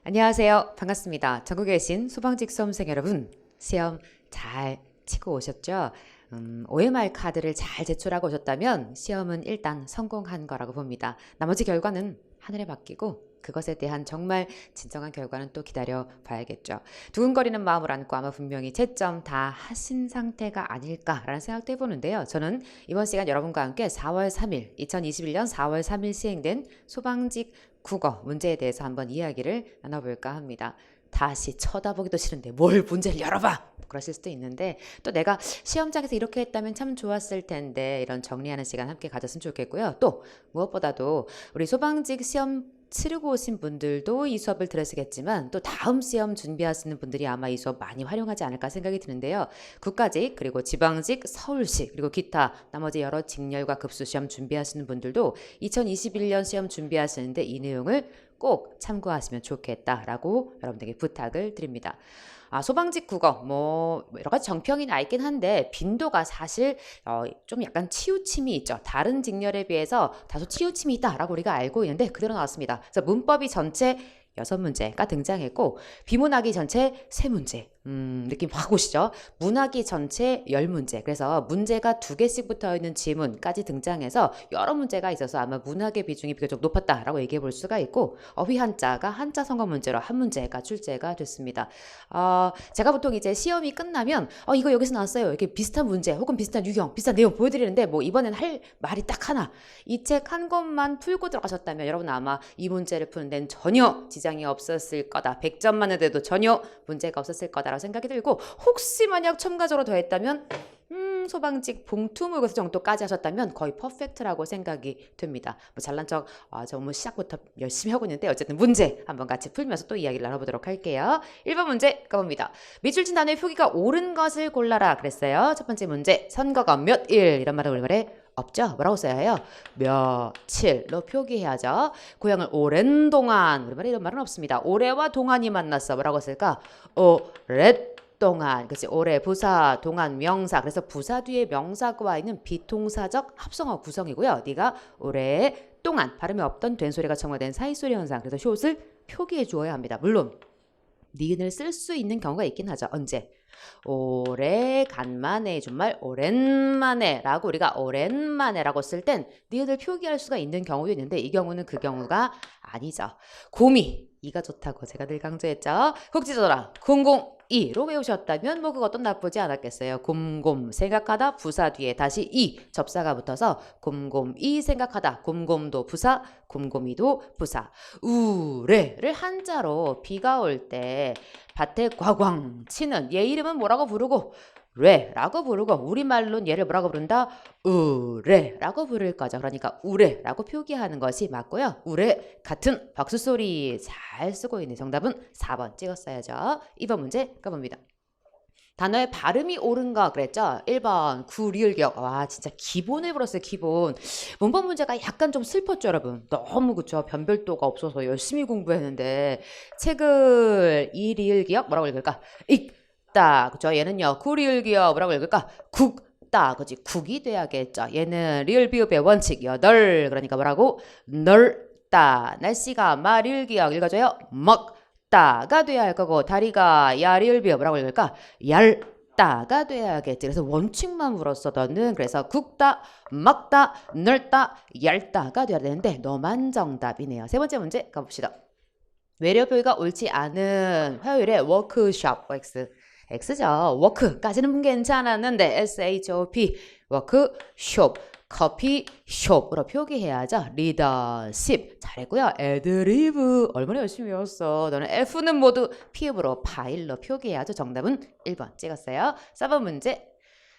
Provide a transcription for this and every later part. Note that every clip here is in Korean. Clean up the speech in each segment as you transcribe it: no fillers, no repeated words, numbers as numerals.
안녕하세요. 반갑습니다. 전국에 계신 소방직 수험생 여러분, 시험 잘 치고 오셨죠? OMR 카드를 잘 제출하고 오셨다면 시험은 일단 성공한 거라고 봅니다. 나머지 결과는 하늘에 맡기고 그것에 대한 정말 진정한 결과는 또 기다려 봐야겠죠. 두근거리는 마음을 안고 아마 분명히 채점 다 하신 상태가 아닐까라는 생각도 해보는데요. 저는 이번 시간 여러분과 함께 4월 3일, 2021년 4월 3일 시행된 소방직 국어 문제에 대해서 한번 이야기를 나눠볼까 합니다. 다시 쳐다보기도 싫은데 뭘 문제를 열어봐! 그러실 수도 있는데 또 내가 시험장에서 이렇게 했다면 참 좋았을 텐데 이런 정리하는 시간 함께 가졌으면 좋겠고요. 또 무엇보다도 우리 소방직 시험 치르고 오신 분들도 이 수업을 들으시겠지만 또 다음 시험 준비하시는 분들이 아마 이 수업 많이 활용하지 않을까 생각이 드는데요. 국가직 그리고 지방직 서울시 그리고 기타 나머지 여러 직렬과 급수 시험 준비하시는 분들도 2021년 시험 준비하시는데 이 내용을 꼭 참고하시면 좋겠다라고 여러분들에게 부탁을 드립니다. 소방직 국어 뭐 여러 가지 정평이 나 있긴 한데 빈도가 사실 좀 약간 치우침이 있죠. 다른 직렬에 비해서 다소 치우침이 있다라고 우리가 알고 있는데 그대로 나왔습니다. 그래서 문법이 전체 6문제가 등장했고 비문학이 전체 3문제 느낌 확 오시죠? 문학이 전체 10문제 그래서 문제가 2개씩 붙어있는 지문까지 등장해서 여러 문제가 있어서 아마 문학의 비중이 비교적 높았다라고 얘기해 볼 수가 있고 어휘 한자가 한자 성어 문제로 한 문제가 출제가 됐습니다. 제가 보통 이제 시험이 끝나면 이거 여기서 나왔어요 이렇게 비슷한 문제 혹은 비슷한 유형 비슷한 내용 보여드리는데 뭐 이번엔 할 말이 딱 하나 이 책 한 권만 풀고 들어가셨다면 여러분 아마 이 문제를 푸는 데는 전혀 지장이 없었을 거다 100점 만에도 전혀 문제가 없었을 거다라고 생각이 들고 혹시 만약 첨가적으로 더했다면 소방직 봉투 모의고사 정도까지 하셨다면 거의 퍼펙트라고 생각이 됩니다. 뭐 잘난 척 정말 시작부터 열심히 하고 있는데 어쨌든 문제 한번 같이 풀면서 또 이야기를 나눠보도록 할게요. 1번 문제 가봅니다. 밑줄친 단어의 표기가 옳은 것을 골라라 그랬어요. 첫 번째 문제 선거가 몇일 이런 말은 우리말에 없죠. 뭐라고 써야 해요? 며칠로 표기해야죠. 고향을 오랜 동안 우리말에 이런 말은 없습니다. 올해와 동안이 만났어. 뭐라고 쓸까? 오랫동안 그치 올해 부사 동안 명사 그래서 부사 뒤에 명사가 와 있는 비동사적 합성어 구성이고요. 네가 오랫동안 발음이 없던 된소리가 첨가된 사이소리 현상 그래서 숏을 표기해 주어야 합니다. 물론 니은을 쓸 수 있는 경우가 있긴 하죠. 언제? 오래 간만에 정말 오랜만에 라고 우리가 오랜만에 라고 쓸 땐 니은을 표기할 수가 있는 경우도 있는데 이 경우는 그 경우가 아니죠. 곰이 이가 좋다고 제가 늘 강조했죠. 국지조라 002로 외우셨다면 뭐 그것도 나쁘지 않았겠어요. 곰곰 생각하다 부사 뒤에 다시 이 접사가 붙어서 곰곰이 생각하다 곰곰도 부사 곰곰이도 부사 우레를 한자로 비가 올 때 밭에 과광 치는 얘 이름은 뭐라고 부르고 레라고 부르고 우리말로는 얘를 뭐라고 부른다? 우레라고 부를 거죠. 그러니까 우레라고 표기하는 것이 맞고요. 우레 같은 박수소리 잘 쓰고 있는 정답은 4번 찍었어야죠. 2번 문제 가봅니다. 단어의 발음이 옳은 거 그랬죠? 1번 구리을격 와 진짜 기본을 불었어요. 기본 문법 문제가 약간 좀 슬펐죠 여러분. 너무 그쵸 변별도가 없어서 열심히 공부했는데 책을 이리을기역 뭐라고 읽을까? 읽다 그쵸 얘는요 구리을기역 뭐라고 읽을까? 국다 그치 국이 돼야겠죠. 얘는 리을 비읍의 원칙 8 그러니까 뭐라고? 넓다 날씨가 말일기역 읽어줘요 먹 따가 돼야 할 거고 다리가 야리을비어 뭐라고 읽을까? 얇다가 돼야겠지. 그래서 원칙만 물었어 너는. 그래서 굵다, 막다, 넓다, 얇다가 돼야 되는데 너만 정답이네요. 세 번째 문제 가봅시다. 외래 표기가 옳지 않은 화요일에 워크숍 X X죠. 워크까지는 괜찮았는데 SHOP 워크숍 커피숍으로 표기해야죠. 리더십 잘했고요. 애드리브 얼마나 열심히 외웠어. 너는 F는 모두 피읍으로 파일로 표기해야죠. 정답은 1번 찍었어요. 4번 문제.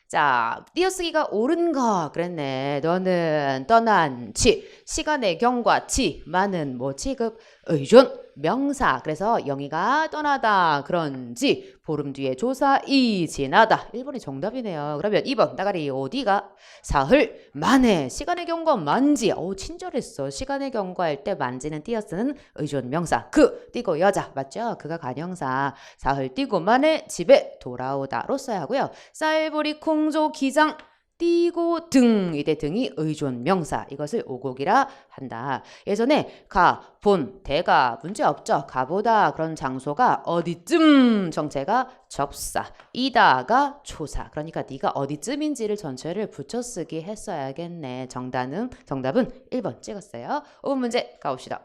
자, 띄어쓰기가 옳은 거 그랬네. 너는 떠난 치 시간의 경과 치 많은 뭐 취급 의존 명사 그래서 영희가 떠나다 그런지 보름 뒤에 조사 이 지나다 1번이 정답이네요. 그러면 2번 나가리 어디가 사흘 만에 시간의 경과 만지 친절했어. 시간의 경과할 때 만지는 띄어쓰는 의존 명사 그 띄고 여자 맞죠? 그가 관형사 사흘 띄고 만에 집에 돌아오다로 써야 하고요. 쌀보리 콩조 기장 띄고 등 이때 등이 의존 명사 이것을 오곡이라 한다. 예전에 가, 본, 대가 문제 없죠. 가보다 그런 장소가 어디쯤 정체가 접사, 이다가 초사. 그러니까 네가 어디쯤인지를 전체를 붙여쓰기 했어야겠네. 정답은 1번 찍었어요. 5번 문제 가봅시다.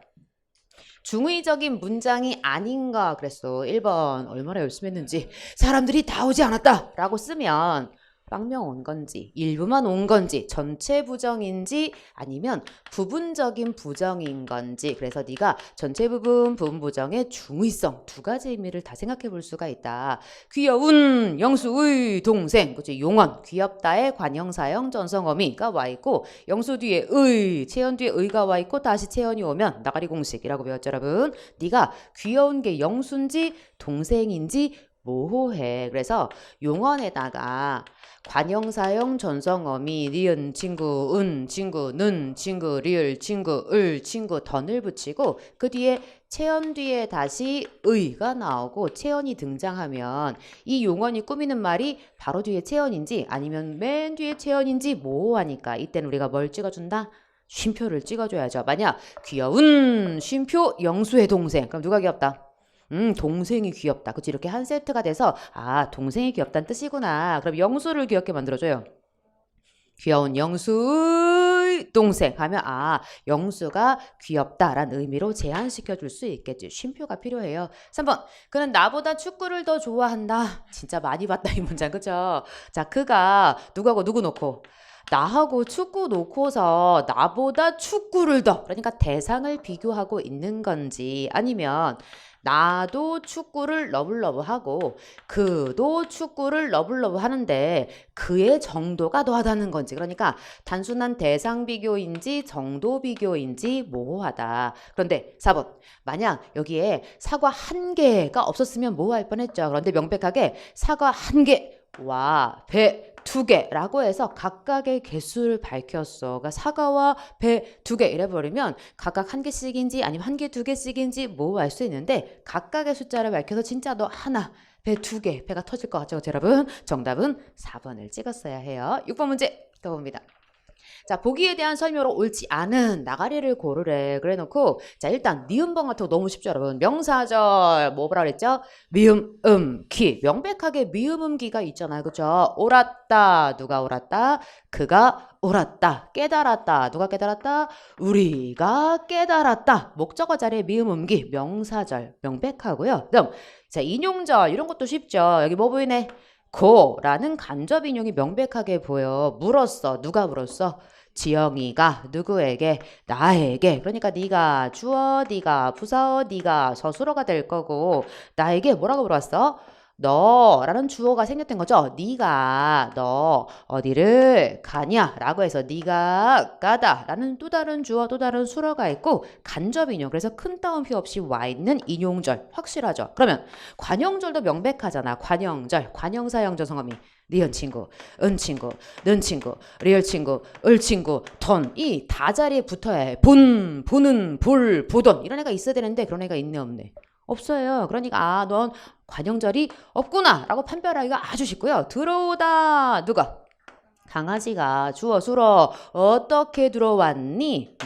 중의적인 문장이 아닌가 그랬어. 1번 얼마나 열심히 했는지. 사람들이 다 오지 않았다 라고 쓰면 빵명 온 건지 일부만 온 건지 전체 부정인지 아니면 부분적인 부정인 건지. 그래서 네가 전체 부분 부정의 중의성 두 가지 의미를 다 생각해 볼 수가 있다. 귀여운 영수의 동생 그치 용언 귀엽다의 관형사형 전성어미가 와 있고 영수 뒤에 의 채연 뒤에 의가 와 있고 다시 채연이 오면 나가리 공식이라고 배웠죠 여러분. 네가 귀여운 게 영수인지 동생인지 모호해. 그래서 용언에다가 관형사형 전성어미 니은 친구 은 친구 는 친구 리을 친구 을 친구 던을 붙이고 그 뒤에 채연 뒤에 다시 의가 나오고 채연이 등장하면 이 용언이 꾸미는 말이 바로 뒤에 채연인지 아니면 맨 뒤에 채연인지 모호하니까 이때는 우리가 뭘 찍어준다? 쉼표를 찍어줘야죠. 만약 귀여운 쉼표 영수의 동생 그럼 누가 귀엽다? 동생이 귀엽다. 그치? 이렇게 한 세트가 돼서 아 동생이 귀엽다는 뜻이구나. 그럼 영수를 귀엽게 만들어줘요. 귀여운 영수의 동생 하면 아 영수가 귀엽다라는 의미로 제한시켜 줄 수 있겠지. 쉼표가 필요해요. 3번 그는 나보다 축구를 더 좋아한다. 진짜 많이 봤다 이 문장 그죠? 자 그가 누구하고 누구 놓고 나하고 축구 놓고서 나보다 축구를 더 그러니까 대상을 비교하고 있는 건지 아니면 나도 축구를 러블러브하고 그도 축구를 러블러브 하는데 그의 정도가 더하다는 건지. 그러니까 단순한 대상 비교인지 정도 비교인지 모호하다. 그런데 4번 만약 여기에 사과 한 개가 없었으면 모호할 뻔했죠. 그런데 명백하게 사과 한 개와 배 두 개라고 해서 각각의 개수를 밝혔어. 그러니까 사과와 배 두 개 이래버리면 각각 한 개씩인지 아니면 한 개 두 개씩인지 모호할 수 있는데 각각의 숫자를 밝혀서 진짜 너 하나 배 두 개 배가 터질 것 같죠 여러분? 정답은 4번을 찍었어야 해요. 6번 문제 가봅니다. 자 보기에 대한 설명으로 옳지 않은 나가리를 고르래. 그래 놓고 자 일단 니은번 같은 거 너무 쉽죠 여러분. 명사절 뭐라 그랬죠? 미음 기 명백하게 미음 기가 있잖아요 그죠? 옳았다 누가 옳았다? 그가 옳았다 깨달았다 누가 깨달았다? 우리가 깨달았다. 목적어 자리에 미음 기 명사절 명백하고요. 그다음 자 인용절 이런 것도 쉽죠. 여기 뭐 보이네? 고라는 간접 인용이 명백하게 보여. 물었어. 누가 물었어? 지영이가 누구에게? 나에게. 그러니까 네가 주어, 네가 부사어, 네가 서술어가 될 거고 나에게 뭐라고 물어봤어? 너라는 주어가 생겼던 거죠. 네가 너 어디를 가냐 라고 해서 네가 가다 라는 또 다른 주어 또 다른 수어가 있고 간접 인용 그래서 큰 따옴표 없이 와 있는 인용절 확실하죠. 그러면 관형절도 명백하잖아. 관형절 관형사형 전성어미 니은 친구, 은 친구, 는 친구, 리을 친구, 을 친구, 던 이 다 자리에 붙어야 해. 본, 보는, 볼, 보던 이런 애가 있어야 되는데 그런 애가 있네 없네? 없어요. 그러니까 아 넌 관형절이 없구나 라고 판별하기가 아주 쉽고요. 들어오다 누가? 강아지가 주어 수러 어떻게 들어왔니?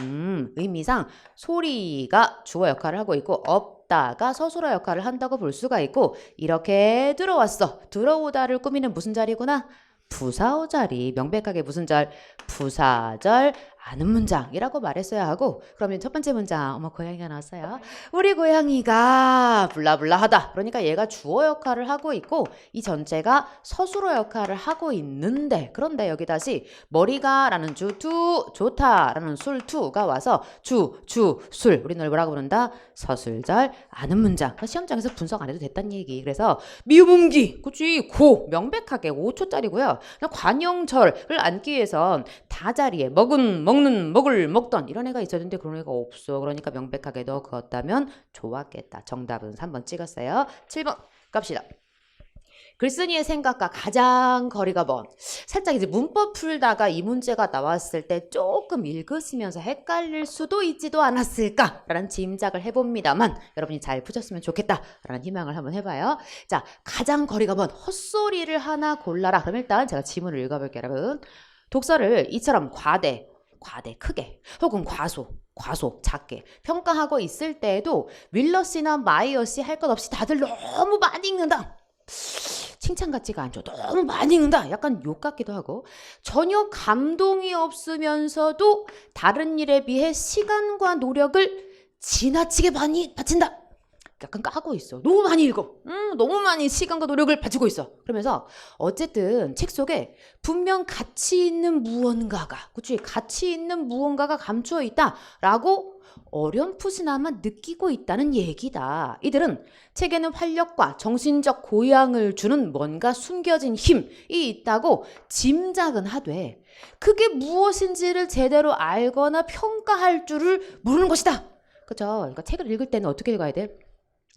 의미상 소리가 주어 역할을 하고 있고 없다가 서술어 역할을 한다고 볼 수가 있고 이렇게 들어왔어. 들어오다를 꾸미는 무슨 자리구나? 부사어 자리. 명백하게 무슨 절? 부사절 아는 문장이라고 말했어야 하고 그러면 첫 번째 문장 어머 고양이가 나왔어요. 우리 고양이가 블라블라하다. 그러니까 얘가 주어 역할을 하고 있고 이 전체가 서술어 역할을 하고 있는데 그런데 여기 다시 머리가 라는 주 투 좋다 라는 술 투가 와서 술 우리 널 뭐라고 부른다? 서술절 아는 문장. 시험장에서 분석 안 해도 됐다는 얘기. 그래서 미음음기 그치 고 명백하게 5초짜리고요. 관형절을 앉기 위해선 다 자리에 먹는 먹을 먹던 이런 애가 있었는데 그런 애가 없어. 그러니까 명백하게 너 그었다면 좋았겠다. 정답은 3번 찍었어요. 7번 갑시다. 글쓴이의 생각과 가장 거리가 먼. 살짝 이제 문법 풀다가 이 문제가 나왔을 때 조금 읽으시면서 헷갈릴 수도 있지도 않았을까라는 짐작을 해봅니다만 여러분이 잘 푸셨으면 좋겠다라는 희망을 한번 해봐요. 자, 가장 거리가 먼 헛소리를 하나 골라라. 그럼 일단 제가 지문을 읽어볼게요, 여러분. 독서를 이처럼 과대 크게 혹은 과소 작게 평가하고 있을 때에도 윌러씨나 마이어씨 할 것 없이 다들 너무 많이 읽는다. 칭찬 같지가 않죠. 너무 많이 읽는다. 약간 욕 같기도 하고 전혀 감동이 없으면서도 다른 일에 비해 시간과 노력을 지나치게 많이 바친다. 약간 까고 있어. 너무 많이 읽어. 너무 많이 시간과 노력을 바치고 있어. 그러면서 어쨌든 책 속에 분명 가치 있는 무언가가, 그치? 가치 있는 무언가가 감추어 있다라고 어렴풋이나마 느끼고 있다는 얘기다. 이들은 책에는 활력과 정신적 고양을 주는 뭔가 숨겨진 힘이 있다고 짐작은 하되 그게 무엇인지를 제대로 알거나 평가할 줄을 모르는 것이다. 그죠? 그러니까 책을 읽을 때는 어떻게 읽어야 돼?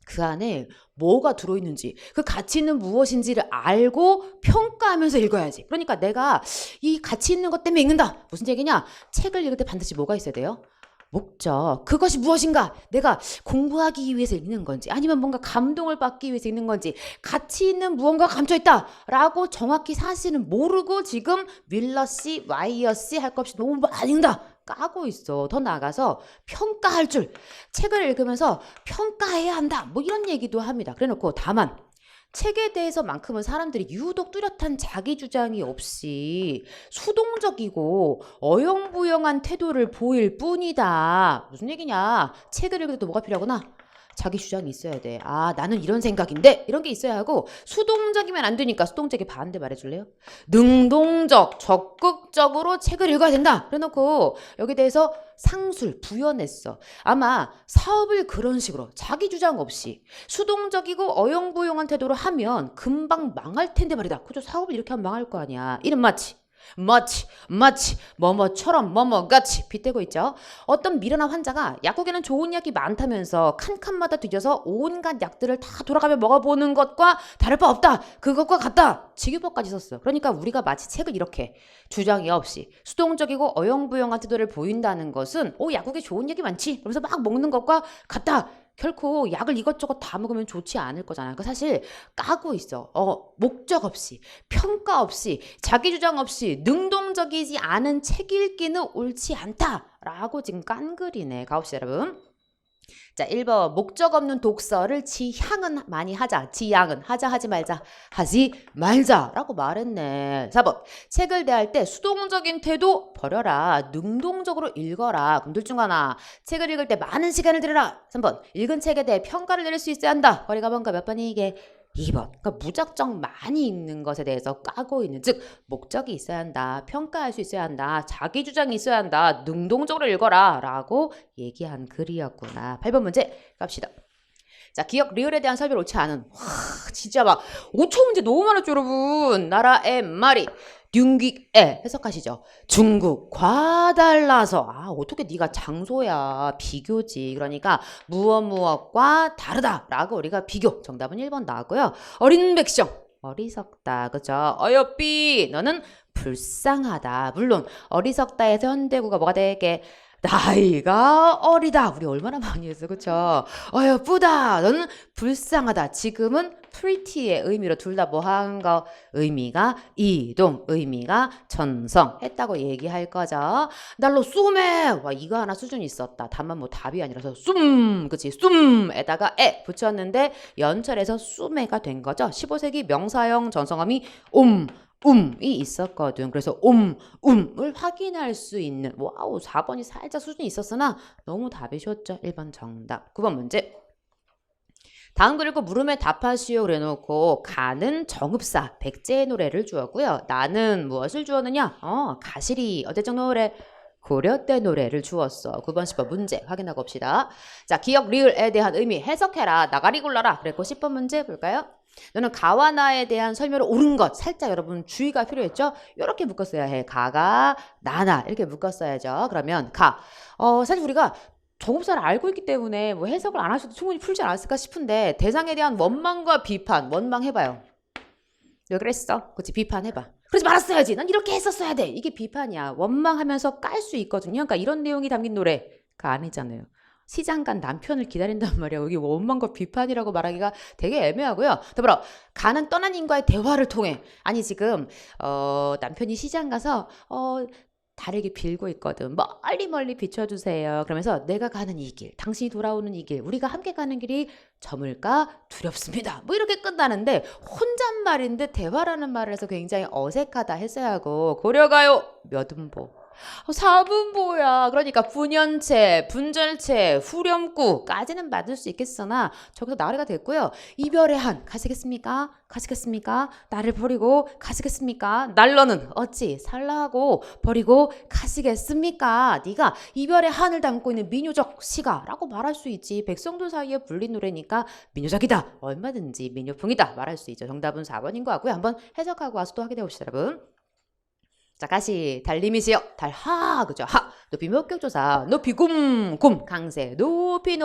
그 안에 뭐가 들어있는지, 그 가치 있는 무엇인지를 알고 평가하면서 읽어야지. 그러니까 내가 이 가치 있는 것 때문에 읽는다. 무슨 얘기냐? 책을 읽을 때 반드시 뭐가 있어야 돼요? 목적. 그것이 무엇인가? 내가 공부하기 위해서 읽는 건지 아니면 뭔가 감동을 받기 위해서 읽는 건지 가치 있는 무언가가 감춰있다 라고 정확히 사실은 모르고 지금 윌러씨, 와이어씨 할 것 없이 너무 많이 읽는다. 까고 있어. 더 나아가서 평가할 줄. 책을 읽으면서 평가해야 한다. 뭐 이런 얘기도 합니다. 그래놓고 다만 책에 대해서만큼은 사람들이 유독 뚜렷한 자기 주장이 없이 수동적이고 어영부영한 태도를 보일 뿐이다. 무슨 얘기냐? 책을 읽을 때도 뭐가 필요하구나? 자기 주장이 있어야 돼. 아, 나는 이런 생각인데 이런 게 있어야 하고 수동적이면 안 되니까 수동적이 반대 말해줄래요? 능동적, 적극적으로 책을 읽어야 된다. 그래놓고 여기 대해서 상술, 부연했어. 아마 사업을 그런 식으로 자기 주장 없이 수동적이고 어영부영한 태도로 하면 금방 망할 텐데 말이다. 그죠? 사업을 이렇게 하면 망할 거 아니야. 이름 마치 뭐뭐처럼 뭐뭐같이 빗대고 있죠. 어떤 미련한 환자가 약국에는 좋은 약이 많다면서 칸칸마다 뒤져서 온갖 약들을 다 돌아가며 먹어보는 것과 다를 바 없다. 그것과 같다. 직유법까지 썼어. 그러니까 우리가 마치 책을 이렇게 주장이 없이 수동적이고 어영부영한 태도를 보인다는 것은 약국에 좋은 약이 많지. 그러면서 막 먹는 것과 같다. 결코 약을 이것저것 다 먹으면 좋지 않을 거잖아요. 그 사실 까고 있어. 목적 없이, 평가 없이, 자기 주장 없이 능동적이지 않은 책 읽기는 옳지 않다라고 지금 깐 글이네. 가봅시다, 여러분. 자, 1번 목적 없는 독서를 지향은 많이 하자. 지향은 하지 말자 라고 말했네. 4번 책을 대할 때 수동적인 태도 버려라. 능동적으로 읽어라. 그럼 둘 중 하나. 책을 읽을 때 많은 시간을 들여라. 3번 읽은 책에 대해 평가를 내릴 수 있어야 한다. 거리가 뭔가 몇 번이 이게 2번. 그러니까 무작정 많이 읽는 것에 대해서 까고 있는, 즉 목적이 있어야 한다. 평가할 수 있어야 한다. 자기 주장이 있어야 한다. 능동적으로 읽어라 라고 얘기한 글이었구나. 8번 문제 갑시다. 자, 기억 리을에 대한 설명을 옳지 않은. 진짜 막 5초 문제 너무 많았죠 여러분. 나라의 말이 융기에 해석하시죠. 중국 과달라서. 어떻게 네가 장소야. 비교지. 그러니까 무엇과 다르다라고 우리가 비교. 정답은 1번 나왔고요. 어린 백성. 어리석다. 그죠? 어여삐 너는 불쌍하다. 물론 어리석다에서 현대구가 뭐가 되게 나이가 어리다. 우리 얼마나 많이 했어. 그쵸? 어여쁘다. 너는 불쌍하다. 지금은 pretty의 의미로 둘 다 뭐 한 거? 의미가 이동, 의미가 전성 했다고 얘기할 거죠. 날로 쏘매. 와, 이거 하나 수준이 있었다. 다만 뭐 답이 아니라서 그치? 쏨에다가 에 붙였는데 연철에서 쏘매가 된 거죠. 15세기 명사형 전성어미 이 있었거든. 그래서 을 확인할 수 있는. 와우, 4번이 살짝 수준이 있었으나 너무 답이 쉬웠죠. 1번 정답. 9번 문제. 다음 글 읽고 물음에 답하시오 그래놓고 가는 정읍사 백제의 노래를 주었고요. 나는 무엇을 주었느냐? 가시리 어제적 노래 고려 때 노래를 주었어. 9번 10번 문제 확인하고 봅시다. 자, 기억 리을에 대한 의미 해석해라. 나가리 골라라. 그랬고 10번 문제 볼까요? 너는 가와 나에 대한 설명을 옳은 것. 살짝 여러분 주의가 필요했죠? 이렇게 묶었어야 해. 가가 나나 이렇게 묶었어야죠. 그러면 가. 사실 우리가 정읍사를 알고 있기 때문에 뭐 해석을 안 하셔도 충분히 풀지 않았을까 싶은데 대상에 대한 원망과 비판. 원망해봐요. 왜 그랬어? 그치, 비판해봐. 그러지 말았어야지. 난 이렇게 했었어야 돼. 이게 비판이야. 원망하면서 깔 수 있거든요. 그러니까 이런 내용이 담긴 노래가 아니잖아요. 시장 간 남편을 기다린단 말이야. 여기 원망과 비판이라고 말하기가 되게 애매하고요. 더불어 가는 떠난 인과의 대화를 통해 아니 지금 남편이 시장 가서 다르게 빌고 있거든. 멀리 비춰주세요. 그러면서 내가 가는 이 길, 당신이 돌아오는 이 길, 우리가 함께 가는 길이 저물까 두렵습니다. 뭐 이렇게 끝나는데 혼잣말인 듯 대화라는 말을 해서 굉장히 어색하다 했어야 하고 고려가요 몇 음보. 4분보야. 그러니까 분연체, 분절체, 후렴구까지는 맞을 수 있겠으나 저기서 나래가 됐고요. 이별의 한 가시겠습니까? 가시겠습니까? 나를 버리고 가시겠습니까? 날로는 어찌 살라하고 버리고 가시겠습니까? 네가 이별의 한을 담고 있는 민요적 시가라고 말할 수 있지. 백성들 사이에 불린 노래니까 민요적이다. 얼마든지 민요풍이다 말할 수 있죠. 정답은 4번인 것 같고요. 한번 해석하고 와서 또 확인해 봅시다, 여러분. 자, 가시 달림이시여 달하 그죠? 하 높이 목격조사 높이 굼 강세 높이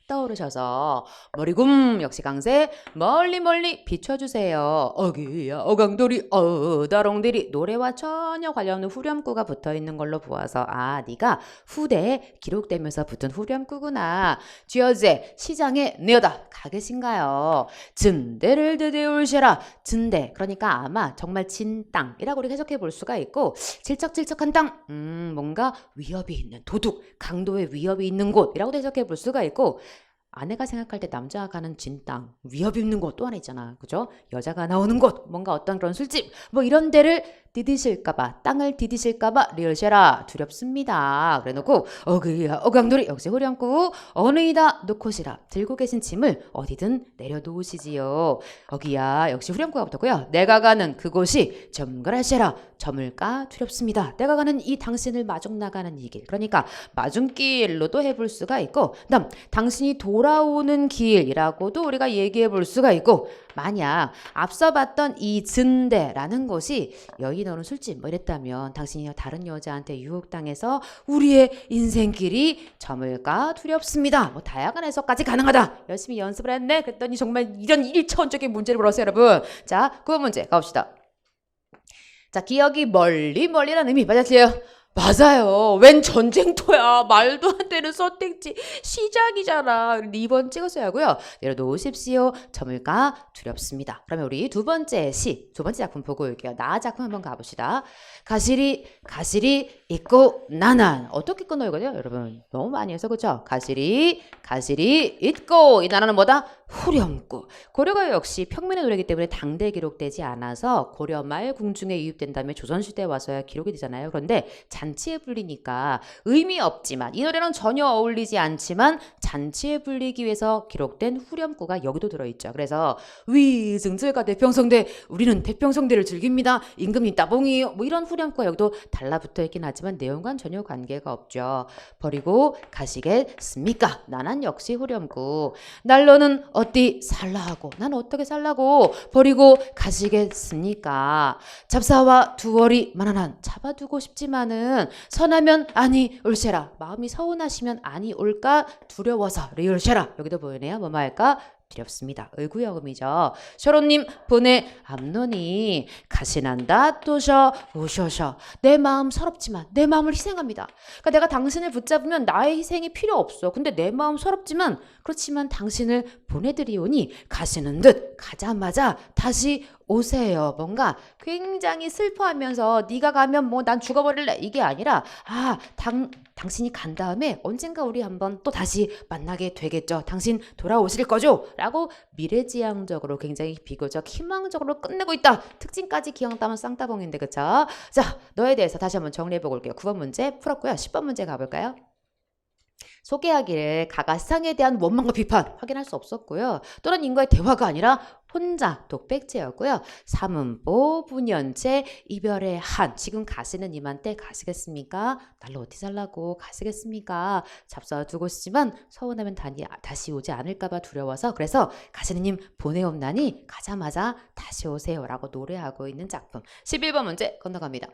떠오르셔서 머리굼 역시 강세 멀리 비춰주세요. 어기야 어강돌이 다롱들이 노래와 전혀 관련 없는 후렴구가 붙어있는 걸로 보아서 네가 후대에 기록되면서 붙은 후렴구구나. 쥐어제 시장에 내어다 가계신가요? 증대를 드디울시라 증대 그러니까 아마 정말 진땅이라고 우리가 해석해 볼 수가 있고 질척질척한 땅 뭔가 위협이 있는 도둑 강도의 위협이 있는 곳이라고도 해석해 볼 수가 있고 아내가 생각할 때 남자가 가는 진땅 위협이 있는 곳 또 하나 있잖아. 그죠? 여자가 나오는 곳 뭔가 어떤 그런 술집 뭐 이런 데를 디디실까봐 땅을 디디실까봐 리얼쉐라 두렵습니다. 그래놓고 어그야 어강돌이 역시 후렴구 어느이다 놓고시라 들고 계신 짐을 어디든 내려놓으시지요. 어기야 역시 후렴구가 붙었고요. 내가 가는 그곳이 점거라쉐라 저물까 두렵습니다. 내가 가는 이 당신을 마중 나가는 이 길 그러니까 마중길로도 해볼 수가 있고 그다음 당신이 돌아오는 길이라고도 우리가 얘기해 볼 수가 있고 만약 앞서 봤던 이 증대라는 곳이 여기 너는 술집 뭐 이랬다면 당신이 다른 여자한테 유혹당해서 우리의 인생길이 저물까 두렵습니다. 뭐 다양한 해석까지 가능하다. 열심히 연습을 했네. 그랬더니 정말 이런 일차원적인 문제를 물었어요, 여러분. 자, 9번 문제 가봅시다. 자, 기억이 멀리라는 의미 맞았어요. 맞아요. 웬 전쟁터야. 말도 안 되는 선택지. 시작이잖아. 2번 찍었어야 하고요. 내려놓으십시오. 저물까 두렵습니다. 그러면 우리 두 번째 작품 보고 올게요. 나 작품 한번 가봅시다. 가시리 있고 나난. 어떻게 끊어요, 이거요? 여러분 너무 많이 해서 그렇죠? 가시리 있고 이 나난은 뭐다? 후렴구. 고려가 역시 평민의 노래이기 때문에 당대에 기록되지 않아서 고려 말 궁중에 유입된 다음에 조선시대에 와서야 기록이 되잖아요. 그런데 잔치에 불리니까 의미 없지만 이 노래는 전혀 어울리지 않지만 잔치에 불리기 위해서 기록된 후렴구가 여기도 들어있죠. 그래서 위증절과 대평성대 우리는 대평성대를 즐깁니다. 임금님 따봉이 뭐 이런 후렴구가 여기도 달라붙어 있긴 하지만 내용과는 전혀 관계가 없죠. 버리고 가시겠습니까? 나난 역시 후렴구. 날로는 어디 살라하고 난 어떻게 살라고 버리고 가시겠습니까? 잡사와 두월이 만한한 잡아두고 싶지만은 선하면 아니 올세라 마음이 서운하시면 아니 올까 두려워서 리올세라 여기도 보이네요. 뭐뭐 할까? 두렵습니다. 의구여금이죠. 셔로님 보내 암론이 가시난다 또셔 오셔셔 내 마음 서럽지만 내 마음을 희생합니다. 그러니까 내가 당신을 붙잡으면 나의 희생이 필요 없어. 근데 내 마음 서럽지만 그렇지만 당신을 보내드리오니 가시는 듯 가자마자 다시 오세요. 뭔가 굉장히 슬퍼하면서 네가 가면 뭐 난 죽어버릴래 이게 아니라 당신이 간 다음에 언젠가 우리 한번 또 다시 만나게 되겠죠. 당신 돌아오실 거죠? 라고 미래지향적으로 굉장히 비교적 희망적으로 끝내고 있다. 특징까지 기억나면 쌍따봉인데 그쵸? 자, 너에 대해서 다시 한번 정리해보고 올게요. 9번 문제 풀었고요. 10번 문제 가볼까요? 소개하기를 가가상에 대한 원망과 비판 확인할 수 없었고요. 또는 인과의 대화가 아니라 혼자 독백제였고요. 삼음보 분연체 이별의 한 지금 가시는 님한테 가시겠습니까? 날로 어디 살라고 가시겠습니까? 잡숴 두고 싶지만 서운하면 다시 오지 않을까봐 두려워서 그래서 가시는 님 보내옵나니 가자마자 다시 오세요 라고 노래하고 있는 작품. 11번 문제 건너갑니다.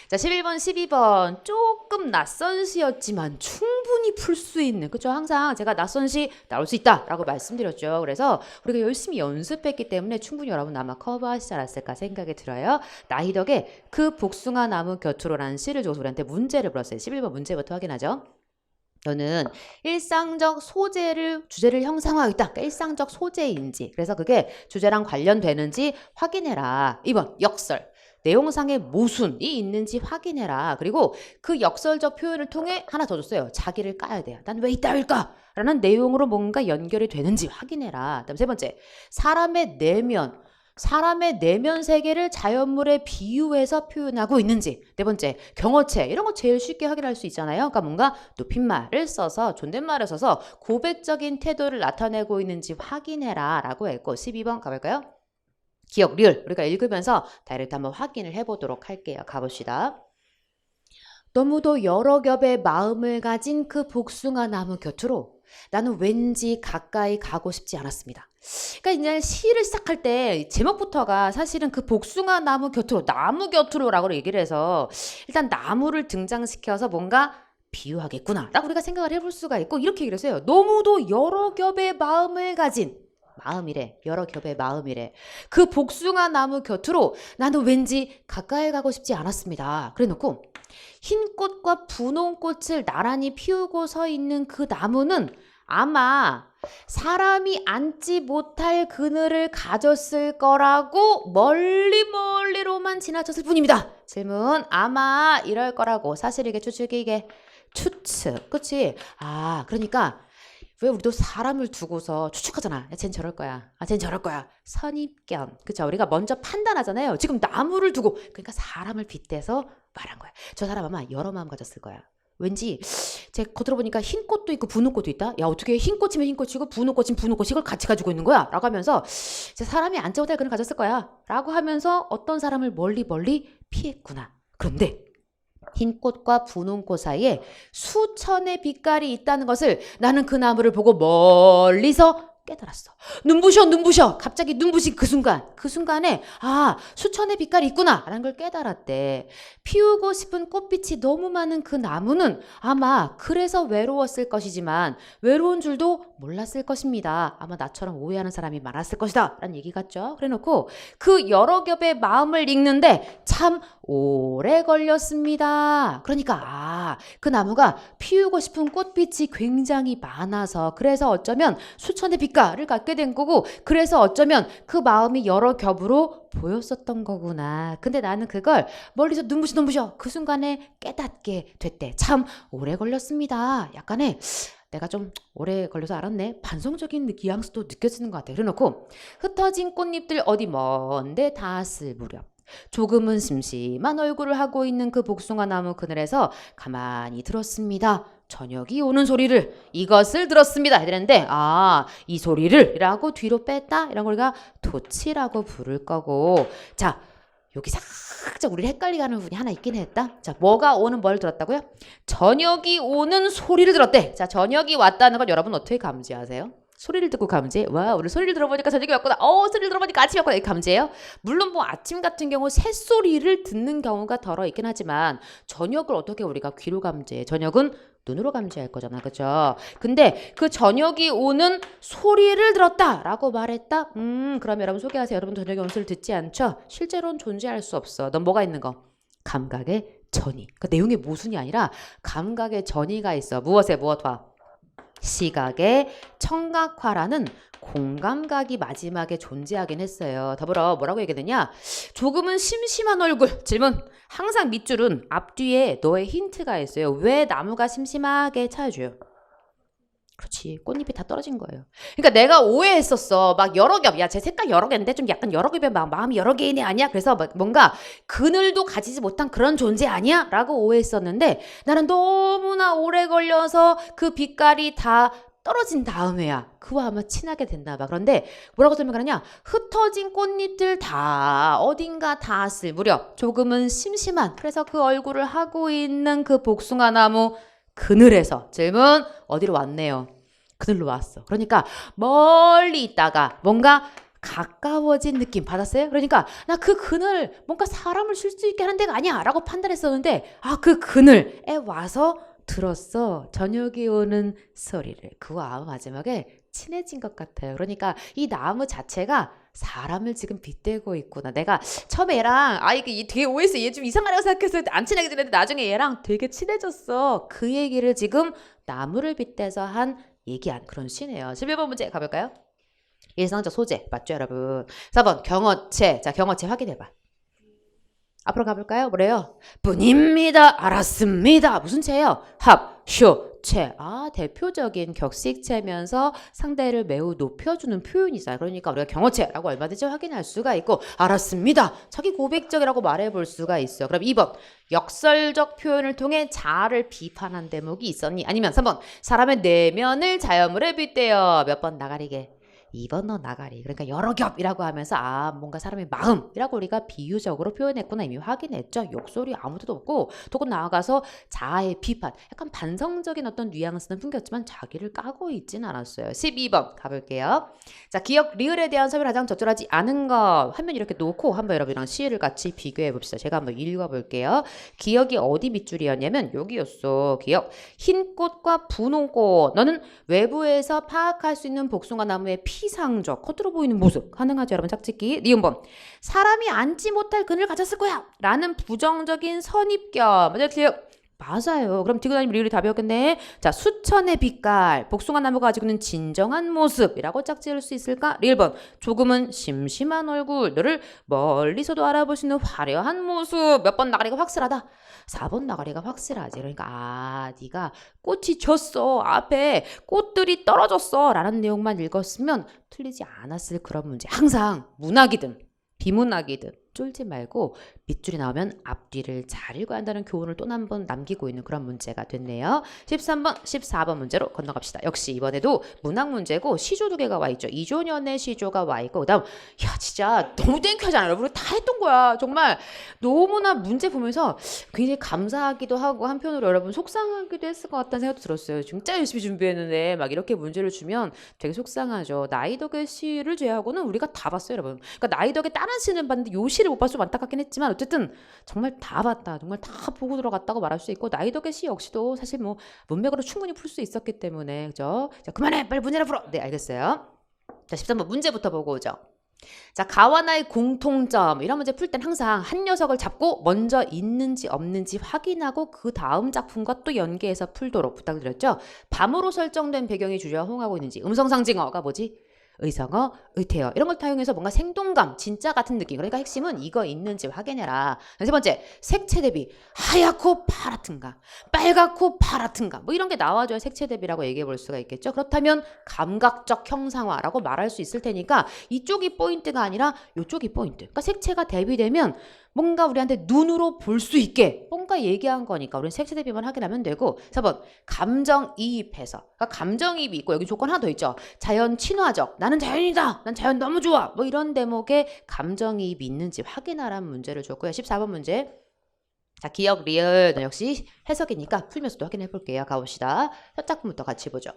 자, 11번, 12번 조금 낯선 시였지만 충분히 풀 수 있는 그죠? 항상 제가 낯선 시 나올 수 있다 라고 말씀드렸죠. 그래서 우리가 열심히 연습했기 때문에 충분히 여러분 아마 커버하시지 않았을까 생각이 들어요. 나희덕의 그 복숭아 나무 곁으로라는 시를 줘서 우리한테 문제를 불렀어요. 11번 문제부터 확인하죠. 너는 일상적 주제를 형상화하겠다. 그러니까 일상적 소재인지, 그래서 그게 주제랑 관련되는지 확인해라. 2번 역설. 내용상의 모순이 있는지 확인해라. 그리고 그 역설적 표현을 통해 하나 더 줬어요. 자기를 까야 돼요. 난 왜 이따위일까? 라는 내용으로 뭔가 연결이 되는지 확인해라. 그다음 세 번째, 사람의 내면 세계를 자연물에 비유해서 표현하고 있는지. 네 번째, 경어체. 이런 거 제일 쉽게 확인할 수 있잖아요. 그러니까 뭔가 높임말을 써서, 존댓말을 써서 고백적인 태도를 나타내고 있는지 확인해라 라고 했고, 12번 가볼까요? 기억, 리을. 우리가 읽으면서 다이렉트 한번 확인을 해보도록 할게요. 가봅시다. 너무도 여러 겹의 마음을 가진 그 복숭아 나무 곁으로 나는 왠지 가까이 가고 싶지 않았습니다. 그러니까 이제 시를 시작할 때 제목부터가 사실은 그 복숭아 나무 곁으로라고 얘기를 해서 일단 나무를 등장시켜서 뭔가 비유하겠구나 라고 우리가 생각을 해볼 수가 있고, 이렇게 얘기를 했어요. 너무도 여러 겹의 마음을 가진, 마음이래. 여러 겹의 마음이래. 그 복숭아 나무 곁으로 나는 왠지 가까이 가고 싶지 않았습니다. 그래 놓고 흰 꽃과 분홍 꽃을 나란히 피우고 서 있는 그 나무는 아마 사람이 앉지 못할 그늘을 가졌을 거라고 멀리로만 지나쳤을 뿐입니다. 질문. 아마 이럴 거라고. 사실 이게 추측. 그치? 그러니까 왜 우리도 사람을 두고서 추측하잖아. 야, 쟨 저럴 거야. 쟨 저럴 거야. 선입견. 그쵸? 우리가 먼저 판단하잖아요. 지금 나무를 두고, 그러니까 사람을 빗대서 말한 거야. 저 사람 아마 여러 마음 가졌을 거야. 왠지 제가 겉으로보니까 흰 꽃도 있고 분홍 꽃도 있다. 야, 어떻게 흰 꽃이면 흰 꽃이고 분홍 꽃이면 분홍 꽃이 이걸 같이 가지고 있는 거야? 라고 하면서 제 사람이 앉지 못할 그늘 가졌을 거야. 라고 하면서 어떤 사람을 멀리 피했구나. 그런데 흰 꽃과 분홍 꽃 사이에 수천의 빛깔이 있다는 것을 나는 그 나무를 보고 멀리서 깨달았어. 눈부셔. 갑자기 눈부신 그 순간에 수천의 빛깔이 있구나 라는 걸 깨달았대. 피우고 싶은 꽃빛이 너무 많은 그 나무는 아마 그래서 외로웠을 것이지만 외로운 줄도 몰랐을 것입니다. 아마 나처럼 오해하는 사람이 많았을 것이다 라는 얘기 같죠. 그래놓고 그 여러 겹의 마음을 읽는데 참 오래 걸렸습니다. 그러니까 그 나무가 피우고 싶은 꽃빛이 굉장히 많아서, 그래서 어쩌면 수천의 빛깔을 갖게 된 거고, 그래서 어쩌면 그 마음이 여러 겹으로 보였었던 거구나. 근데 나는 그걸 멀리서 눈부셔 그 순간에 깨닫게 됐대. 참 오래 걸렸습니다. 약간의, 내가 좀 오래 걸려서 알았네, 반성적인 뉘앙스도 느껴지는 것 같아. 그래놓고 흩어진 꽃잎들 어디 먼데 닿았을 무렵 조금은 심심한 얼굴을 하고 있는 그 복숭아 나무 그늘에서 가만히 들었습니다. 저녁이 오는 소리를, 이것을 들었습니다 해드렸는데, 이 소리를 라고 뒤로 뺐다 이런 걸 우리가 도치라고 부를 거고. 자, 여기 살짝 우리를 헷갈리게 하는 부분이 하나 있긴 했다. 자, 뭐가 오는 뭘 들었다고요? 저녁이 오는 소리를 들었대. 자, 저녁이 왔다는 걸 여러분 어떻게 감지하세요? 소리를 듣고 감지해? 와, 오늘 소리를 들어보니까 저녁이 왔구나. 소리를 들어보니까 아침이 왔구나. 이렇게 감지해요? 물론 뭐 아침 같은 경우 새소리를 듣는 경우가 덜어 있긴 하지만 저녁을 어떻게 우리가 귀로 감지해? 저녁은 눈으로 감지할 거잖아. 그죠? 근데 그 저녁이 오는 소리를 들었다라고 말했다? 그럼 여러분 소개하세요. 여러분 저녁에 오는 소리를 듣지 않죠? 실제로는 존재할 수 없어. 넌 뭐가 있는 거? 감각의 전이. 그 내용의 모순이 아니라 감각의 전이가 있어. 무엇과? 시각의 청각화라는 공감각이 마지막에 존재하긴 했어요. 더불어 뭐라고 얘기했느냐? 조금은 심심한 얼굴. 질문. 항상 밑줄은 앞뒤에 너의 힌트가 있어요. 왜 나무가 심심하게 찾아줘요? 그렇지. 꽃잎이 다 떨어진 거예요. 그러니까 내가 오해했었어. 막 여러 겹. 야, 쟤 색깔 여러 개인데 좀 약간 여러 겹의 마음이 여러 개이네 아니야? 그래서 뭔가 그늘도 가지지 못한 그런 존재 아니야? 라고 오해했었는데 나는 너무나 오래 걸려서 그 빛깔이 다 떨어진 다음에야 그와 아마 친하게 됐나 봐. 그런데 뭐라고 설명하느냐? 흩어진 꽃잎들 다 어딘가 닿았을 무렵 조금은 심심한, 그래서 그 얼굴을 하고 있는 그 복숭아 나무 그늘에서. 질문. 어디로 왔네요? 그늘로 왔어. 그러니까 멀리 있다가 뭔가 가까워진 느낌 받았어요? 그러니까 나 그 그늘 뭔가 사람을 쉴 수 있게 하는 데가 아니야 라고 판단했었는데 그 그늘에 와서 들었어. 저녁이 오는 소리를. 그와 마지막에 친해진 것 같아요. 그러니까 이 나무 자체가 사람을 지금 빗대고 있구나. 내가 처음에 얘랑 이게 되게 오해했어. 얘 좀 이상하다고 생각해서 안 친하게 지냈는데 나중에 얘랑 되게 친해졌어. 그 얘기를 지금 나무를 빗대서 한 얘기한 그런 시네요. 11번 문제 가볼까요? 일상적 소재 맞죠 여러분? 4번 경어체. 자 경어체 확인해봐. 앞으로 가볼까요? 뭐래요? 뿐입니다. 알았습니다. 무슨 체예요? 합, 쇼, 체. 대표적인 격식체면서 상대를 매우 높여주는 표현이잖아요. 그러니까 우리가 경어체라고 얼마든지 확인할 수가 있고 알았습니다. 자기 고백적이라고 말해볼 수가 있어요. 그럼 2번 역설적 표현을 통해 자아를 비판한 대목이 있었니? 아니면 3번 사람의 내면을 자연물에 빗대어 몇 번 나가리게 2번 너 나가리. 그러니까 여러 겹이라고 하면서 뭔가 사람의 마음이라고 우리가 비유적으로 표현했구나 이미 확인했죠. 욕설이 아무데도 없고 더군 나아가서 자아의 비판 약간 반성적인 어떤 뉘앙스는 풍겼지만 자기를 까고 있진 않았어요. 12번 가볼게요. 자 기억 리을에 대한 설명이 가장 적절하지 않은 거 화면 이렇게 놓고 한번 여러분이랑 시를 같이 비교해 봅시다. 제가 한번 읽어볼게요. 기억이 어디 밑줄이었냐면 여기였어. 기억 흰 꽃과 분홍 꽃 너는 외부에서 파악할 수 있는 복숭아 나무의 피상적 겉으로 보이는 모습 가능하죠 여러분 짝짓기 니은번 사람이 앉지 못할 그늘 가졌을 거야 라는 부정적인 선입견 맞아요 기억 맞아요. 그럼 디귿 아니면 리을이 답이었겠네. 자 수천의 빛깔 복숭아 나무가 가지고 있는 진정한 모습이라고 짝지을 수 있을까? 리을번 조금은 심심한 얼굴 너를 멀리서도 알아볼 수 있는 화려한 모습 몇 번 나가리가 확실하다. 4번 나가리가 확실하지. 그러니까 네가 꽃이 졌어 앞에 꽃들이 떨어졌어 라는 내용만 읽었으면 틀리지 않았을 그런 문제. 항상 문학이든 비문학이든 쫄지 말고 밑줄이 나오면 앞뒤를 잘 읽어야 한다는 교훈을 또 한 번 남기고 있는 그런 문제가 됐네요. 13번, 14번 문제로 건너갑시다. 역시 이번에도 문학 문제고 시조 두 개가 와 있죠. 이조년의 시조가 와 있고 그다음 진짜 너무 땡큐하잖아요. 여러분 다 했던 거야. 정말 너무나 문제 보면서 굉장히 감사하기도 하고 한편으로 여러분 속상하기도 했을 것 같다는 생각도 들었어요. 진짜 열심히 준비했는데 막 이렇게 문제를 주면 되게 속상하죠. 나이덕의 시를 제외하고는 우리가 다 봤어요 여러분. 그러니까 나이덕의 다른 시는 봤는데 요 시를 못 봐서 좀 안타깝긴 했지만 어쨌든 정말 다 봤다. 정말 다 보고 들어갔다고 말할 수 있고 나이덕의 시 역시도 사실 뭐 문맥으로 충분히 풀 수 있었기 때문에 그죠? 자 그만해 빨리 문제를 풀어. 네 알겠어요. 자 13번 문제부터 보고 오죠. 자 가와나의 공통점 이런 문제 풀 땐 항상 한 녀석을 잡고 먼저 있는지 없는지 확인하고 그 다음 작품과 또 연계해서 풀도록 부탁드렸죠. 밤으로 설정된 배경이 주제와 호응하고 있는지 음성상징어가 뭐지? 의성어, 의태어 이런 걸 타용해서 뭔가 생동감, 진짜 같은 느낌. 그러니까 핵심은 이거 있는지 확인해라. 세 번째, 색채 대비 하얗고 파랗든가 빨갛고 파랗든가 뭐 이런 게 나와줘야 색채 대비라고 얘기해 볼 수가 있겠죠. 그렇다면 감각적 형상화라고 말할 수 있을 테니까 이쪽이 포인트가 아니라 이쪽이 포인트. 그러니까 색채가 대비되면 뭔가 우리한테 눈으로 볼 수 있게 뭔가 얘기한 거니까 우리는 색채 대비만 확인하면 되고 4번 감정이입해서 그러니까 감정이입이 있고 여기 조건 하나 더 있죠. 자연 친화적 나는 자연이다 난 자연 너무 좋아 뭐 이런 대목에 감정이입이 있는지 확인하라는 문제를 줬고요. 14번 문제 자 기억 리을 역시 해석이니까 풀면서도 확인해 볼게요. 가봅시다. 첫 작품부터 같이 보죠.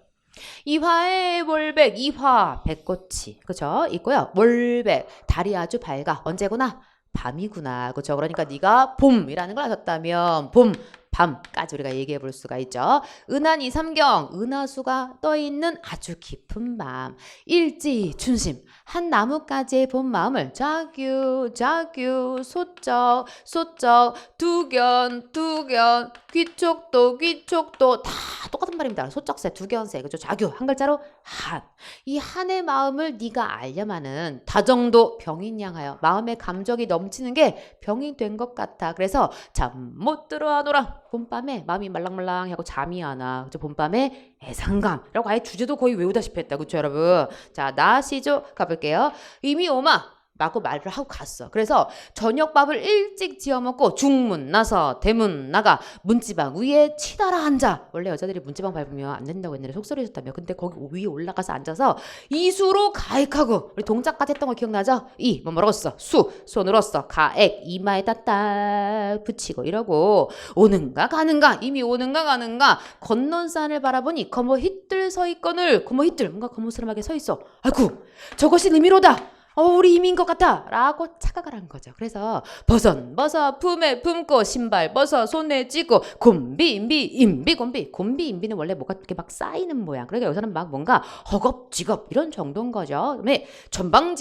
이화의 월백 이화 백꽃이 그쵸 있고요. 월백 달이 아주 밝아 언제구나 밤이구나. 그렇죠. 그러니까 네가 봄이라는 걸 아셨다면 봄, 밤까지 우리가 얘기해 볼 수가 있죠. 은한 이삼경, 은하수가 떠있는 아주 깊은 밤. 일지, 춘심, 한 나뭇가지의 본 마음을 자규, 자규, 소쩍, 소쩍, 두견, 두견, 귀촉도, 귀촉도 다 똑같은 말입니다. 소쩍새, 두견새, 그죠? 자규, 한 글자로 한. 이 한의 마음을 네가 알려마는 다정도 병인 양하여 마음의 감정이 넘치는 게 병이 된 것 같아. 그래서 잠 못 들어하노라. 봄밤에 마음이 말랑말랑하고 잠이 안 와. 그죠? 봄밤에 애상감이라고 아예 주제도 거의 외우다시피 했다. 그쵸 여러분? 자 나시죠 가볼게요. 이미 오마 라고 말을 하고 갔어. 그래서 저녁밥을 일찍 지어 먹고 중문 나서 대문 나가 문지방 위에 치달아 앉아. 원래 여자들이 문지방 밟으면 안 된다고 옛날에 속설이 있었다며. 근데 거기 위에 올라가서 앉아서 이수로 가액하고 우리 동작까지 했던 거 기억나죠? 이 뭐 뭐라고 써? 수 손으로써 가액 이마에다 딱 붙이고 이러고 오는가 가는가 이미 오는가 가는가 건넌 산을 바라보니 거모 힛들 서 있거늘 거모 힛들 뭔가 거무스름하게 서 있어. 아이고 저것이 느미로다. 우리 이민 것 같아 라고 착각을 한 거죠. 그래서 벗어 품에 품고 신발 벗어 손에 쥐고 곰비 임비는 원래 뭐가 이렇게 막 쌓이는 모양. 그러니까 여기서는 막 뭔가 허겁지겁 이런 정도인 거죠. 그다음에 전방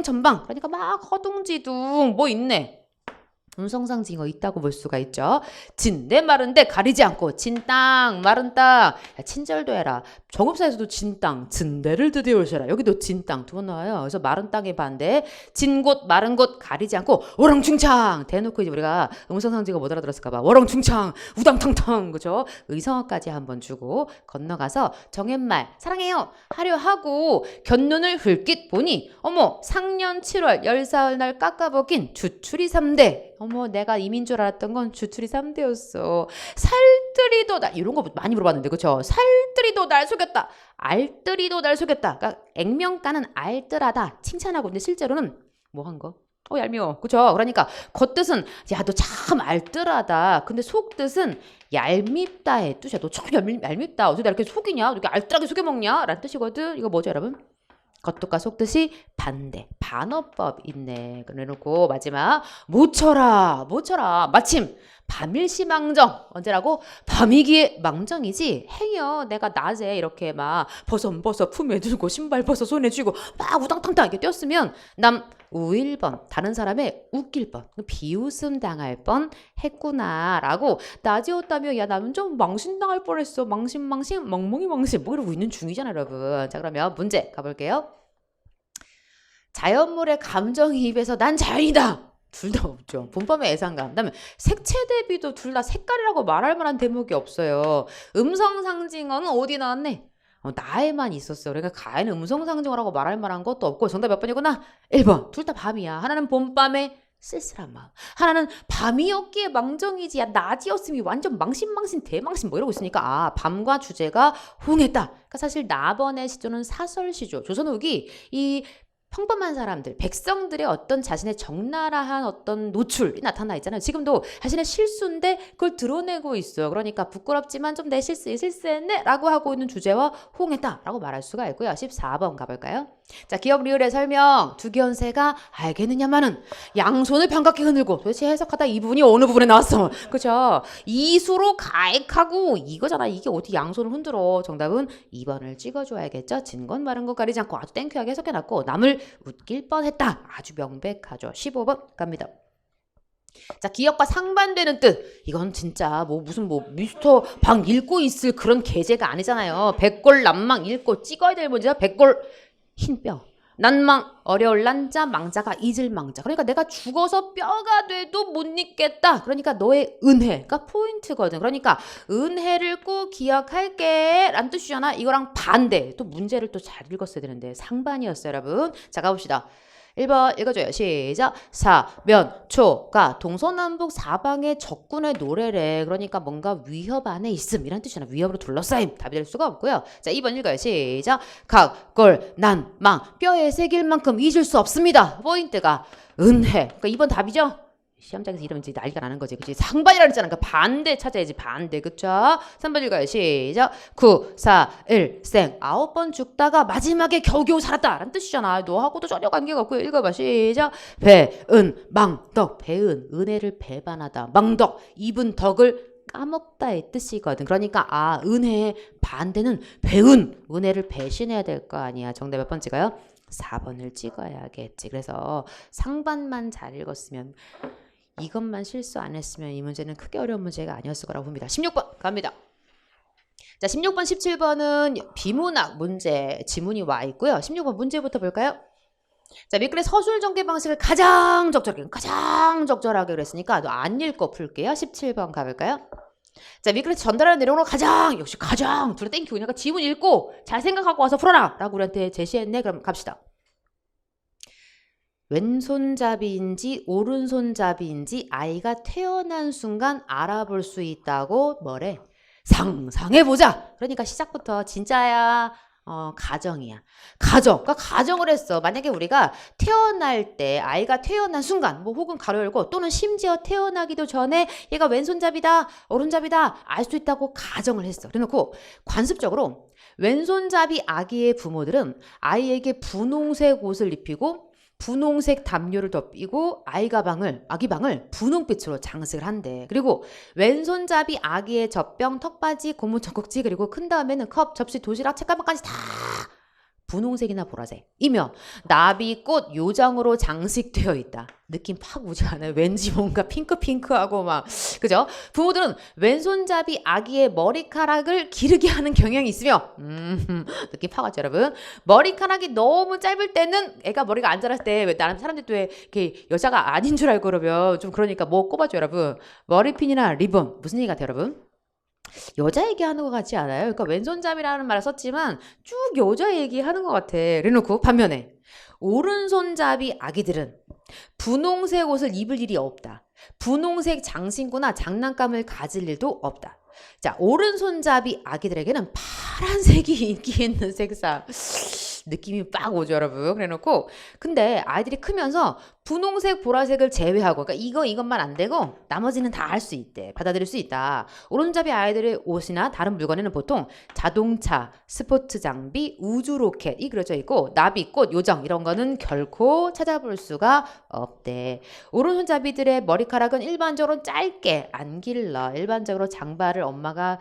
전방 그러니까 막 허둥지둥 뭐 있네. 음성상징어 있다고 볼 수가 있죠. 진데 마른데 가리지 않고 진땅 마른 땅. 야, 친절도 해라. 정읍사에서도 진땅 진대를 드디어 오셔라. 여기도 진땅 두 번 나와요. 그래서 마른 땅의 반대 진곳 마른 곳 가리지 않고 워렁충창 대놓고 이제 우리가 음성상징어 못 알아들었을까봐 워렁충창 우당탕탕 그죠? 의성어까지 한번 주고 건너가서 정옛말 사랑해요 하려 하고 견눈을 흘낏 보니 어머 상년 7월 열사흘날 깎아먹긴 주추리 3대. 어머 내가 이민 줄 알았던 건 주추리 3대였어. 살뜰이도 날 이런 거 많이 물어봤는데 그쵸? 살뜰이도 날 속였다. 알뜰이도 날 속였다. 그러니까 액면가는 알뜰하다 칭찬하고 근데 실제로는 뭐 한 거? 얄미워. 그쵸? 그러니까 겉뜻은 야 너 참 알뜰하다. 근데 속뜻은 얄밉다의 뜻이야. 너 참 얄밉다. 어떻게 나 이렇게 속이냐? 이렇게 알뜰하게 속여먹냐? 라는 뜻이거든. 이거 뭐죠 여러분? 겉뜻과 속뜻이 반대. 반어법 있네. 그래놓고 마지막 모쳐라 마침 밤일시망정 언제라고? 밤이기에 망정이지 행여 내가 낮에 이렇게 막 벗어 품에 들고 신발 벗어 손에 쥐고 막 우당탕탕 이렇게 뛰었으면 남 우일 뻔 다른 사람의 웃길 뻔 비웃음 당할 뻔 했구나라고 낮이었다면 야 나는 좀 망신당할 뻔했어 망신 멍멍이 망신 뭐 이러고 있는 중이잖아 여러분. 자 그러면 문제 가볼게요. 자연물의 감정이입에서 난 자연이다. 둘 다 없죠. 본범의 애상감. 그다음에 색채 대비도 둘 다 색깔이라고 말할 만한 대목이 없어요. 음성상징어는 어디 나왔네? 나에만 있었어. 그러니까 가에는 음성상징어라고 말할 만한 것도 없고 정답 몇 번이구나? 1번. 둘 다 밤이야. 하나는 봄밤의 쓸쓸한 마음. 하나는 밤이었기에 망정이지. 야 낮이었으면 완전 망신 대망신 뭐 이러고 있으니까 밤과 주제가 호응했다. 그러니까 사실 나번의 시조는 사설 시조. 조선 후기 이 평범한 사람들, 백성들의 어떤 자신의 적나라한 어떤 노출이 나타나 있잖아요. 지금도 자신의 실수인데 그걸 드러내고 있어요. 그러니까 부끄럽지만 좀 내 실수했네 라고 하고 있는 주제와 호응했다 라고 말할 수가 있고요. 14번 가볼까요? 자, 기억 리을의 설명. 두기현세가 알겠느냐마는 양손을 반갑게 흔들고 도대체 해석하다 이 부분이 어느 부분에 나왔어? 그죠? 이수로 가액하고 이거잖아. 이게 어디 양손을 흔들어. 정답은 2번을 찍어줘야겠죠. 진건 마른 것 가리지 않고 아주 땡큐하게 해석해놨고 남을 웃길 뻔했다. 아주 명백하죠. 15번 갑니다. 자, 기억과 상반되는 뜻. 이건 진짜 무슨 미스터 방 읽고 있을 그런 계제가 아니잖아요. 백골 난망 읽고 찍어야 될 문제야. 백골 흰뼈. 난망 어려울 난자 망자가 잊을 망자. 그러니까 내가 죽어서 뼈가 돼도 못 잊겠다. 그러니까 너의 은혜가 포인트거든. 그러니까 은혜를 꼭 기억할게 라는 뜻이잖아. 이거랑 반대. 또 문제를 또 잘 읽었어야 되는데 상반이었어요 여러분. 자 가봅시다. 1번 읽어줘요. 시작. 사면초가 동서남북 사방의 적군의 노래래. 그러니까 뭔가 위협 안에 있음 이란 뜻이잖아. 위협으로 둘러싸임. 답이 될 수가 없고요. 자 2번 읽어요. 시작. 각골 난망 뼈에 새길 만큼 잊을 수 없습니다. 포인트가 은혜. 그러니까 2번 답이죠. 시험장에서 이러면 이제 난리가 나는 거지. 그치? 상반이라 그랬잖아. 그러니까 반대 찾아야지. 반대. 그쵸? 3번 읽어요. 시작. 9, 4, 1, 생. 9번 죽다가 마지막에 겨우겨우 살았다. 라는 뜻이잖아. 너하고도 전혀 관계가 없고요. 읽어봐. 시작. 배은, 망덕. 배은, 은혜를 배반하다. 망덕. 입은 덕을 까먹다의 뜻이거든. 그러니까 은혜의 반대는 배은. 은혜를 배신해야 될 거 아니야. 정답 몇 번 찍어요? 4번을 찍어야겠지. 그래서 상반만 잘 읽었으면 이것만 실수 안 했으면 이 문제는 크게 어려운 문제가 아니었을 거라고 봅니다. 16번 갑니다. 자 16번 17번은 비문학 문제 지문이 와 있고요. 16번 문제부터 볼까요? 자 밑글의 서술 전개 방식을 가장 적절하게 그랬으니까 안 읽고 풀게요. 17번 가볼까요? 자 밑글에 전달하는 내용으로 가장 둘 다 땡큐. 그러니까 지문 읽고 잘 생각하고 와서 풀어라 라고 우리한테 제시했네. 그럼 갑시다. 왼손잡이인지 오른손잡이인지 아이가 태어난 순간 알아볼 수 있다고 뭐래? 상상해보자. 그러니까 시작부터 진짜야 가정이야. 그러니까 가정을 했어. 만약에 우리가 태어날 때 아이가 태어난 순간 혹은 가로 열고 또는 심지어 태어나기도 전에 얘가 왼손잡이다 오른잡이다 알 수 있다고 가정을 했어. 그래놓고 관습적으로 왼손잡이 아기의 부모들은 아이에게 분홍색 옷을 입히고 분홍색 담요를 덮이고 아기 방을 분홍빛으로 장식을 한대. 그리고 왼손잡이 아기의 젖병, 턱받이, 고무 젖꼭지, 그리고 큰 다음에는 컵, 접시, 도시락, 책가방까지 다 분홍색이나 보라색이며 나비꽃 요정으로 장식되어 있다. 느낌 팍 오지 않아요? 왠지 뭔가 핑크핑크하고 막 그죠? 부모들은 왼손잡이 아기의 머리카락을 기르게 하는 경향이 있으며 느낌 팍 왔죠 여러분? 머리카락이 너무 짧을 때는 애가 머리가 안 자랐을 때 왜 나는 사람들이 왜 이렇게 여자가 아닌 줄 알고 그러면 좀 그러니까 뭐 꼽아줘 여러분. 머리핀이나 리본 무슨 얘기 같아요 여러분? 여자 얘기하는 것 같지 않아요? 그러니까 왼손잡이라는 말을 썼지만 쭉 여자 얘기하는 것 같아. 그래놓고 반면에 오른손잡이 아기들은 분홍색 옷을 입을 일이 없다. 분홍색 장신구나 장난감을 가질 일도 없다. 자, 오른손잡이 아기들에게는 파란색이 인기 있는 색상. 느낌이 빡 오죠 여러분. 그래놓고 근데 아이들이 크면서 분홍색 보라색을 제외하고 그러니까 이것만 안 되고 나머지는 다 할 수 있대. 받아들일 수 있다. 오른손잡이 아이들의 옷이나 다른 물건에는 보통 자동차, 스포츠 장비, 우주 로켓이 그려져 있고 나비꽃, 요정 이런 거는 결코 찾아볼 수가 없대. 오른손잡이들의 머리카락은 일반적으로 짧게 안 길러. 일반적으로 장발을 엄마가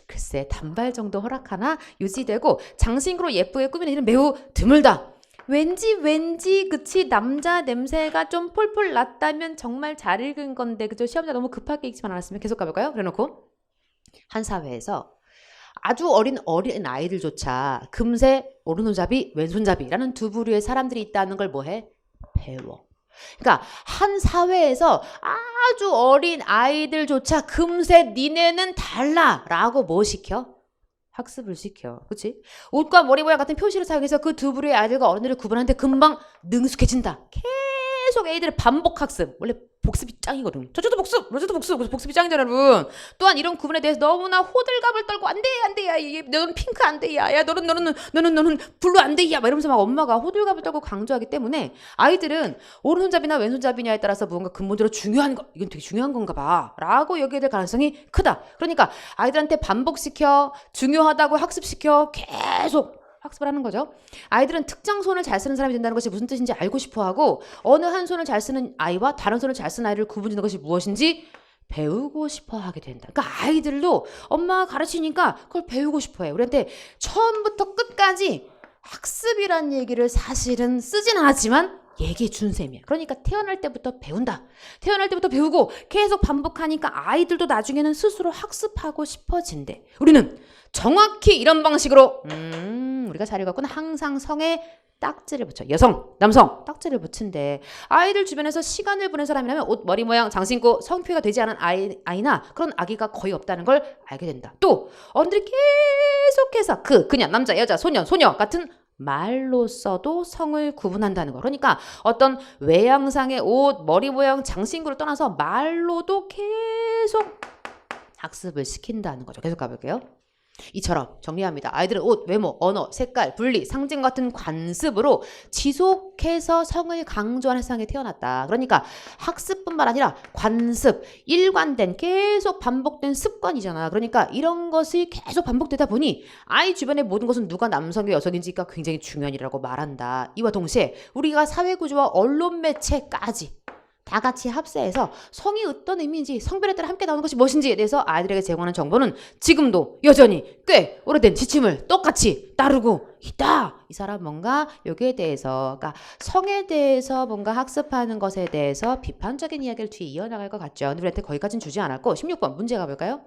글쎄 단발 정도 허락하나 유지되고 장신구로 예쁘게 꾸미는 일은 매우 드물다. 왠지 그치 남자 냄새가 좀 폴폴 났다면 정말 잘 읽은 건데 그죠? 시험자 너무 급하게 읽지만 않았으면 계속 가볼까요? 그래놓고 한 사회에서 아주 어린 아이들조차 금세 오른손잡이 왼손잡이라는 두 부류의 사람들이 있다는 걸 뭐해? 배워. 그러니까 한 사회에서 아주 어린 아이들조차 금세 니네는 달라라고 뭐 시켜? 학습을 시켜. 그치? 옷과 머리 모양 같은 표시를 사용해서 그 두 부류의 아이들과 어른들을 구분하는데 금방 능숙해진다. 계속 애들의 반복 학습. 원래 복습이 짱이거든. 저도 복습! 저도 복습! 그래서 복습이 짱이잖아 여러분. 또한 이런 구분에 대해서 너무나 호들갑을 떨고 안 돼! 야, 너는 핑크 안 돼! 야, 너는 블루 안 돼! 야! 막 이러면서 막 엄마가 호들갑을 떨고 강조하기 때문에 아이들은 오른손잡이나 왼손잡이냐에 따라서 무언가 근본적으로 중요한 거, 이건 되게 중요한 건가 봐. 라고 여기게 될 가능성이 크다. 그러니까 아이들한테 반복시켜, 중요하다고 학습시켜, 계속 학습을 하는 거죠. 아이들은 특정 손을 잘 쓰는 사람이 된다는 것이 무슨 뜻인지 알고 싶어하고 어느 한 손을 잘 쓰는 아이와 다른 손을 잘 쓰는 아이를 구분짓는 것이 무엇인지 배우고 싶어 하게 된다. 그러니까 아이들도 엄마가 가르치니까 그걸 배우고 싶어 해. 우리한테 처음부터 끝까지 학습이란 얘기를 사실은 쓰진 않았지만 얘기해 준 셈이야. 그러니까 태어날 때부터 배운다. 태어날 때부터 배우고 계속 반복하니까 아이들도 나중에는 스스로 학습하고 싶어진대. 우리는 정확히 이런 방식으로 우리가 잘 읽었구나. 항상 성에 딱지를 붙여. 여성, 남성 딱지를 붙인대. 아이들 주변에서 시간을 보낸 사람이라면 옷, 머리 모양, 장신구, 성표가 되지 않은 아이나 그런 아기가 거의 없다는 걸 알게 된다. 또 어른들이 계속해서 그냥 남자, 여자, 소년, 소녀 같은 말로 써도 성을 구분한다는 거. 그러니까 어떤 외양상의 옷, 머리 모양, 장신구를 떠나서 말로도 계속 학습을 시킨다는 거죠. 계속 가볼게요. 이처럼 정리합니다. 아이들은 옷, 외모, 언어, 색깔, 분리, 상징 같은 관습으로 지속해서 성을 강조하는 세상에 태어났다. 그러니까 학습뿐만 아니라 관습, 일관된 계속 반복된 습관이잖아. 그러니까 이런 것이 계속 반복되다 보니 아이 주변의 모든 것은 누가 남성이 여성인지가 굉장히 중요한 일이라고 말한다. 이와 동시에 우리가 사회구조와 언론 매체까지 다 같이 합세해서 성이 어떤 의미인지 성별에 따라 함께 나오는 것이 무엇인지에 대해서 아이들에게 제공하는 정보는 지금도 여전히 꽤 오래된 지침을 똑같이 따르고 있다. 이 사람 뭔가 여기에 대해서 그러니까 성에 대해서 뭔가 학습하는 것에 대해서 비판적인 이야기를 뒤에 이어나갈 것 같죠. 근데 우리한테 거기까지는 주지 않았고 16번 문제 가볼까요?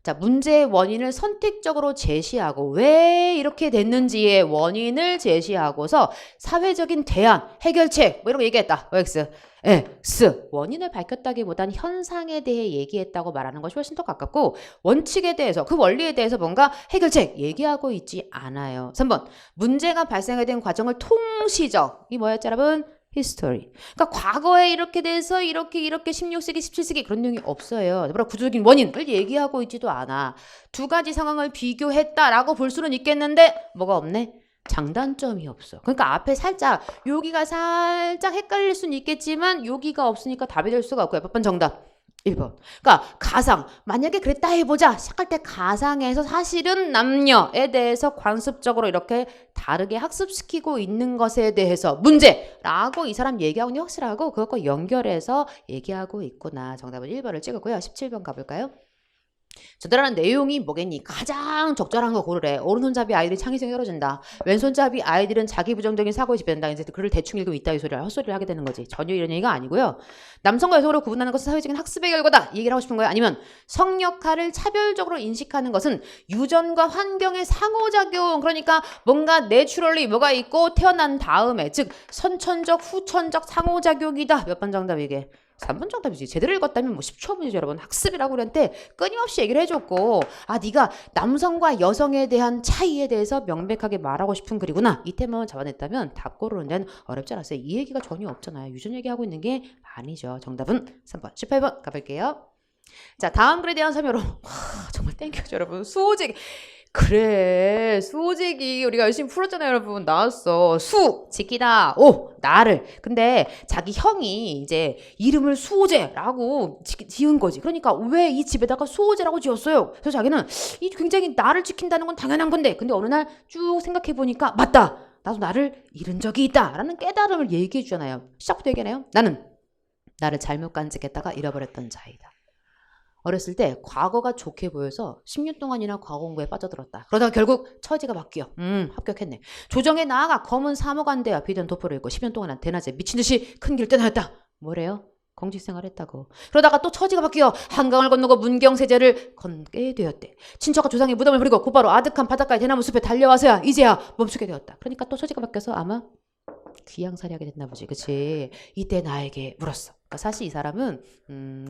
자, 문제의 원인을 선택적으로 제시하고 왜 이렇게 됐는지의 원인을 제시하고서 사회적인 대안, 해결책 뭐 이런 거 얘기했다. OX, X. 원인을 밝혔다기보단 현상에 대해 얘기했다고 말하는 것이 훨씬 더 가깝고 원칙에 대해서 그 원리에 대해서 뭔가 해결책 얘기하고 있지 않아요. 3번. 문제가 발생하게 된 과정을 통시적. 이 뭐였죠 여러분? history. 그러니까 과거에 이렇게 돼서 이렇게 16세기, 17세기 그런 내용이 없어요. 구조적인 원인을 얘기하고 있지도 않아. 두 가지 상황을 비교했다라고 볼 수는 있겠는데 뭐가 없네? 장단점이 없어. 그러니까 앞에 살짝 여기가 살짝 헷갈릴 수는 있겠지만 여기가 없으니까 답이 될 수가 없고요. 몇 번 정답. 1번. 그러니까 가상. 만약에 그랬다 해보자. 시작할 때 가상에서 사실은 남녀에 대해서 관습적으로 이렇게 다르게 학습시키고 있는 것에 대해서 문제라고 이 사람 얘기하고 있는 게 확실하고 그것과 연결해서 얘기하고 있구나. 정답은 1번을 찍었고요. 17번 가볼까요? 전달하는 내용이 뭐겠니? 가장 적절한 거 고르래. 오른손잡이 아이들이 창의성이 떨어진다. 왼손잡이 아이들은 자기 부정적인 사고에 지배된다. 이제 글을 대충 읽으면 이따 이 소리를 헛소리를 하게 되는 거지. 전혀 이런 얘기가 아니고요. 남성과 여성으로 구분하는 것은 사회적인 학습의 결과다. 이 얘기를 하고 싶은 거예요. 아니면 성 역할을 차별적으로 인식하는 것은 유전과 환경의 상호작용. 그러니까 뭔가 내추럴리 뭐가 있고 태어난 다음에 즉 선천적 후천적 상호작용이다. 몇 번 정답 이게? 3번 정답이지. 제대로 읽었다면 뭐 10초 문제죠, 여러분. 학습이라고 그랬는데 끊임없이 얘기를 해줬고 네가 남성과 여성에 대한 차이에 대해서 명백하게 말하고 싶은 글이구나. 이 테마만 잡아냈다면 답 고르는 데는 어렵지 않았어요. 이 얘기가 전혀 없잖아요. 유전 얘기하고 있는 게 아니죠. 정답은 3번. 18번 가볼게요. 자, 다음 글에 대한 설명으로 정말 땡큐죠, 여러분. 수호제기. 그래, 수호제기 우리가 열심히 풀었잖아요, 여러분. 나왔어. 수 지키다. 오, 나를. 근데 자기 형이 이제 이름을 수호제라고 지은 거지. 그러니까 왜 이 집에다가 수호제라고 지었어요? 그래서 자기는 이 굉장히 나를 지킨다는 건 당연한 건데, 근데 어느 날 쭉 생각해 보니까 맞다. 나도 나를 잃은 적이 있다라는 깨달음을 얘기해 주잖아요. 시작부터 얘기하나요? 나는 나를 잘못 간직했다가 잃어버렸던 자이다. 어렸을 때 과거가 좋게 보여서 10년 동안이나 과거 공부에 빠져들었다. 그러다가 결국 처지가 바뀌어. 합격했네. 조정에 나아가 검은 사무관대와 비단 도포를 입고 10년 동안 대낮에 미친듯이 큰 길 떠나였다. 뭐래요? 공직생활했다고. 그러다가 또 처지가 바뀌어 한강을 건너고 문경세제를 건게 되었대. 친척과 조상의 무덤을 버리고 곧바로 아득한 바닷가의 대나무 숲에 달려와서야 이제야 멈추게 되었다. 그러니까 또 처지가 바뀌어서 아마 귀양살이 하게 됐나 보지. 그치? 이때 나에게 물었어. 그러니까 사실 이 사람은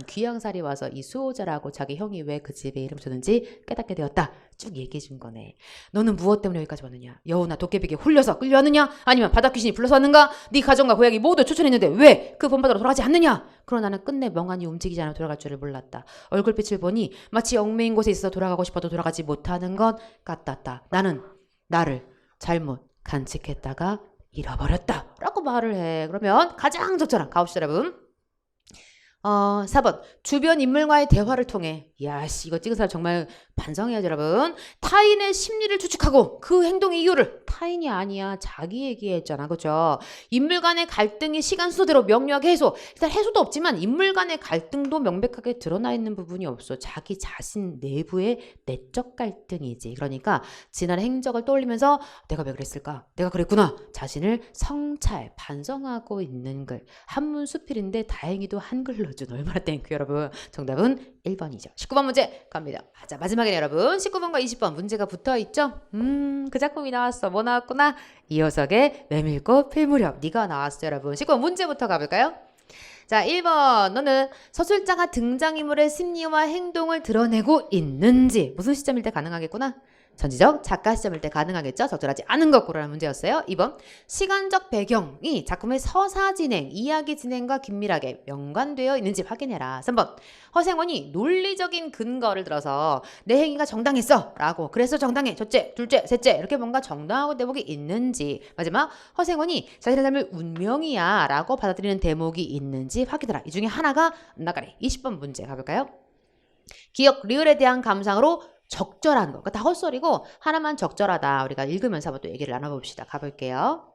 귀양살이 와서 이 수호자라고 자기 형이 왜 그 집에 이름 줬는지 깨닫게 되었다. 쭉 얘기해 준 거네. 너는 무엇 때문에 여기까지 왔느냐? 여우나 도깨비에게 홀려서 끌려왔느냐? 아니면 바닷귀신이 불러서 왔는가? 네 가정과 고향이 모두 추천했는데 왜 그 본바다로 돌아가지 않느냐? 그러나 나는 끝내 멍하니 움직이지 않아 돌아갈 줄을 몰랐다. 얼굴빛을 보니 마치 얽매인 곳에 있어 돌아가고 싶어도 돌아가지 못하는 것 같았다. 나는 나를 잘못 간직했다가 잃어버렸다 라고 말을 해. 그러면 가장 적절한 가봅시다, 여러분. 4번. 주변 인물과의 대화를 통해 야씨 이거 찍은 사람 정말 반성해야죠, 여러분. 타인의 심리를 추측하고 그 행동의 이유를 타인이 아니야 자기 얘기했잖아, 그죠? 인물 간의 갈등이 시간 순서대로 명료하게 해소. 일단 해소도 없지만 인물 간의 갈등도 명백하게 드러나 있는 부분이 없어. 자기 자신 내부의 내적 갈등이지. 그러니까 지난 행적을 떠올리면서 내가 왜 그랬을까? 내가 그랬구나. 자신을 성찰 반성하고 있는 글. 한문 수필인데 다행히도 한글로 준 얼마나 땡큐, 여러분. 정답은 1번이죠. 19번 문제 갑니다. 자, 마지막에 여러분 19번과 20번 문제가 붙어있죠? 그 작품이 나왔어. 뭐 나왔구나? 이효석의 메밀꽃 필무렵. 네가 나왔어요, 여러분. 19번 문제부터 가볼까요? 자, 1번. 너는 서술자가 등장인물의 심리와 행동을 드러내고 있는지 무슨 시점일 때 가능하겠구나? 전지적 작가 시점일 때 가능하겠죠? 적절하지 않은 것 고르라는 문제였어요. 2번. 시간적 배경이 작품의 서사 진행, 이야기 진행과 긴밀하게 연관되어 있는지 확인해라. 3번. 허생원이 논리적인 근거를 들어서 내 행위가 정당했어 라고 그래서 정당해 첫째, 둘째, 셋째 이렇게 뭔가 정당하고 대목이 있는지. 마지막. 허생원이 자신의 삶을 운명이야 라고 받아들이는 대목이 있는지 확인해라. 이 중에 하나가 나가리. 20번 문제 가볼까요? 기억, 리을에 대한 감상으로 적절한 거. 그러니까 다 헛소리고 하나만 적절하다. 우리가 읽으면서 한번 또 얘기를 나눠봅시다. 가볼게요.